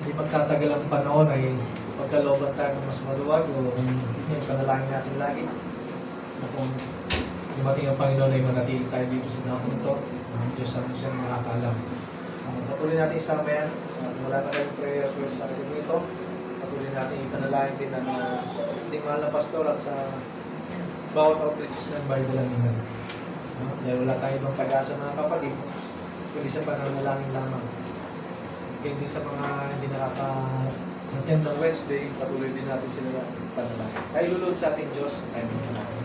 hindi magtatagal ang panahon ay pagkalooban tayo ng mas maluwag o kung yung panalangin natin lagi na kung dumating ang Panginoon ay manatili tayo dito sa dako ito. Ang Diyos ang siyang nakakalam. Patuloy natin isama yan. Wala na kayong prayer request sa akin ito. Patuloy natin ipanalangin din ang ating mahal na pastor at sa bawat outreaches ng Bible lang nila. Dahil wala tayong ibang pag-asa mga kapatid, kundi sa pananalangin lamang. Kaya din sa mga hindi nakaka-attend ng Wednesday, patuloy din natin sila panalangin. Tayo lulod sa ating Diyos, tayo manalangin.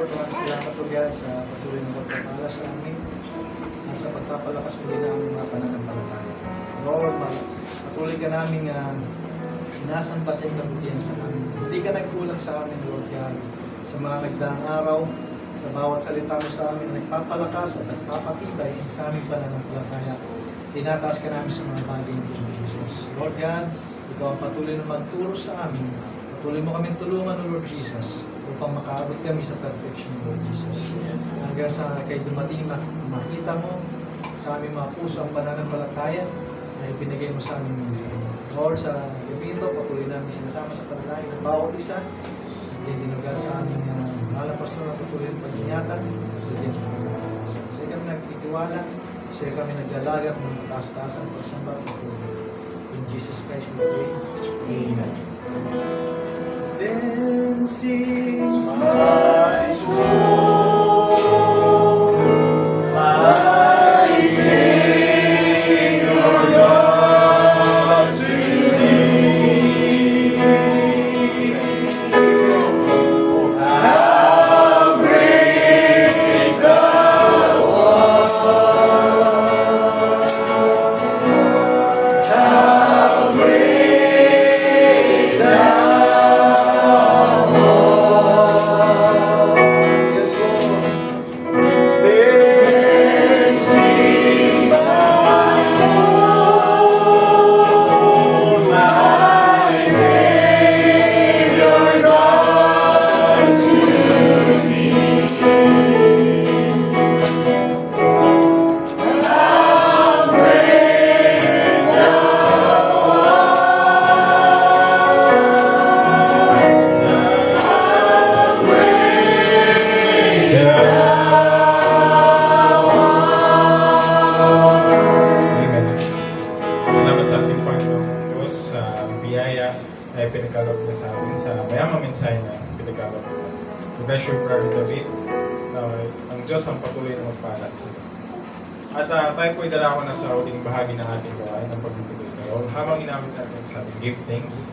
Lord, maraming salamat po yan sa patuloy na pagpapala sa amin at sa pagpapalakas muli na ang mga pananampalataya. Lord, patuloy ka namin sinasamba sa iyong kabutihan sa amin. Hindi ka nagkulang sa amin, Lord, yan. Sa mga nagdaang araw, sa bawat salita mo sa amin na nagpapalakas at nagpapatibay sa aming pananampalataya. Tinataas ka namin sa mga bagay ng Panginoon Jesus. Lord God, ikaw ang patuloy na magturo sa amin. Patuloy mo kaming tulungan, O Lord Jesus, upang makaabot kami sa perfection, Lord Jesus. Hanggang sa kay dumating makita mo sa aming mga puso ang pananampalataya na ipinigay mo sa aming minsan. Lord, sa gabi ito, patuloy namin sinasama sa panalangin ng bawat isa. Hindi dinugal sa aming mahal na pastor na patuloy ng pag-ingatan. Patuloy sa aming nakakasan. Sa kami nagtitiwala, sa kami naglalagak ng mataas-taas ang pagsamba ng patuloy. In Jesus Christ we pray. Amen. Then sings my soul, my Savior God to thee. How great thou art, how great thou art. Yes, Lord. Then sings my soul, my Savior God to thee. How great thou art, how great thou Amen. Salamat sa ating Panginoong Diyos sa biyaya na ipinagkaloob niya sa amin, sa mayamang mensahe na ipinagkaloob niya. We bless you, Brother David. Ang Diyos ang patuloy na magpala sa iyo. At tayo po idalako na sa uling bahagi ng ating gawain ng pagbibigay kayo. Habang inamit natin sa ating give thanks.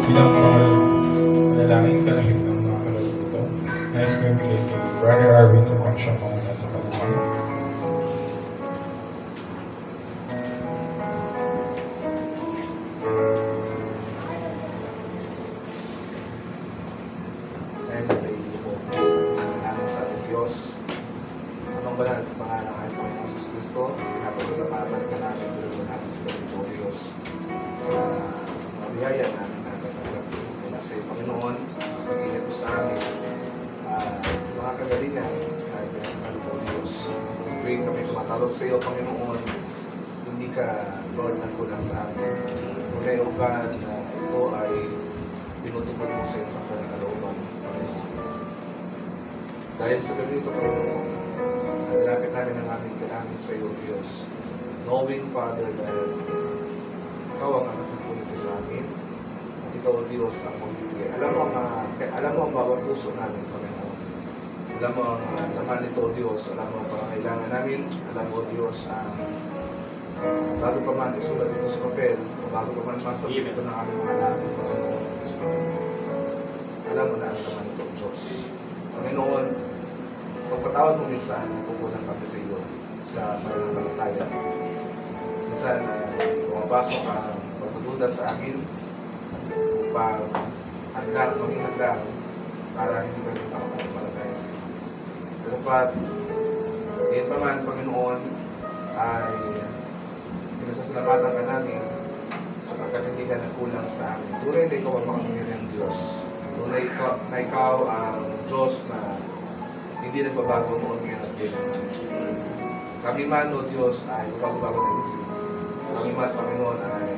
Bilang panalangin kalahit ng mga kalahit ito, nais ko yung bigay kay Brother Arvin upang siya mauna sa panalangin. Dahil natin po namin sa ating Diyos. Anong banal sa pangalan ng ating Panginoon Jesus Cristo, pinapasalamatan ka namin, Panginoon natin sa Panginoon Diyos sa mga biyaya namin na natatanggap mula sa iyo, Panginoon. Pag-ingat mo sa amin mga kagalingan na pinagkaloob Diyos. Sa tuwing kami tumatawag sa iyo, Panginoon, hindi ka, Lord, nagkulang sa amin. Tunay, O God, na ito ay tinutupad mo sa isang kalooban, Panginoon. Dahil sa gabi ito, Panginoon, nilapit namin ang aming dalangin sa iyo, Diyos. Knowing, Father, that ikaw ang nakatagpo nito sa amin. At ikaw, O Diyos, ang magbibigay. Alam mo ang bawat puso namin, Panginoon. Alam mo ang laman nito, O Diyos. Alam mo ang pangangailangan namin. Alam mo, O Diyos, ang bago pa man isulat ito sa papel, o bago pa man masabit ito ng aming mga labi, Panginoon. Alam mo na ang laman nito, Diyos. Panginoon, pagpatawad mo minsan, pupunan kami sa iyo sa pananampalataya. Minsan, pumapasok ang pagdududa sa amin upang maging hadlang para hindi kami makapanampalataya sa iyo. Dapat, ngayon pa man, Panginoon, ay pinasasalamatan ka namin sapagkat hindi ka nagkulang sa amin. Tunay na ikaw ang makapangyarihang Diyos. Tunay na ikaw ang Diyos na hindi nagbabago noon ngayon at kailanman. Kami man, O Diyos, ay bago-bago na isip. Kami man, Panginoon, ay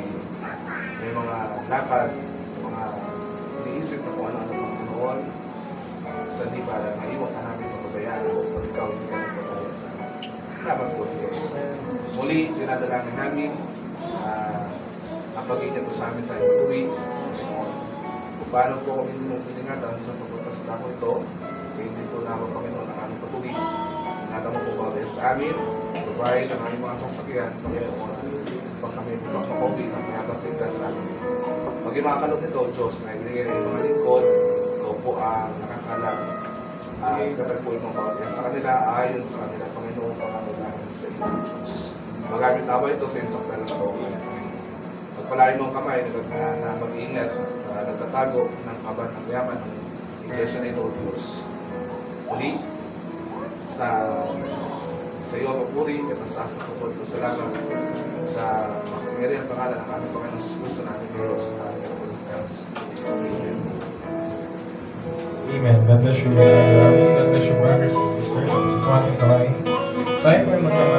may mga lakad, mga iniisip na kung ano-ano, Panginoon, sa hindi para maiwan ka namin papabayaan o kung ikaw hindi ka nagpapaya sa amin. Salamat po, Diyos. Muli, sinadalangin namin ang pag-ingat po sa amin sa iyong patuloy. Kung paano po kami tiningatan sa pagpunta sa dako ito, kaya hindi po naman, Panginoon, ang aming patuloy. Ingatan mo po ba sa amin, provide ang aming mga sasakyan, Panginoon, pag kami makauwi ng mayabang pintas sa amin. Maging makakalog nito, Diyos, na ibinigay na yung mga lingkod, ikaw po ang nakakalang katagpuin mo mga sa kanila, ayon sa kanila, Panginoon, pangangailangan sa iyo, Diyos. Magamit na ba ito sa iyong sakdal na kauulan, Panginoon? Pagpalain mo ang kamay na mag-ingat at nagtatago ng kaban ng yaman ng iglesia na ito, Diyos. Muli, sa iyo ang papuri at sa kapag ko salamat sa makapangyarihan pangalan ng aming Panginoon Jesus sa namin Diyos at kapagligtas. Amen. Amen. God bless you, Brother Rami. God bless you, brothers and sisters. Tapos ito ating kaway. Tayo po ay magkakaroon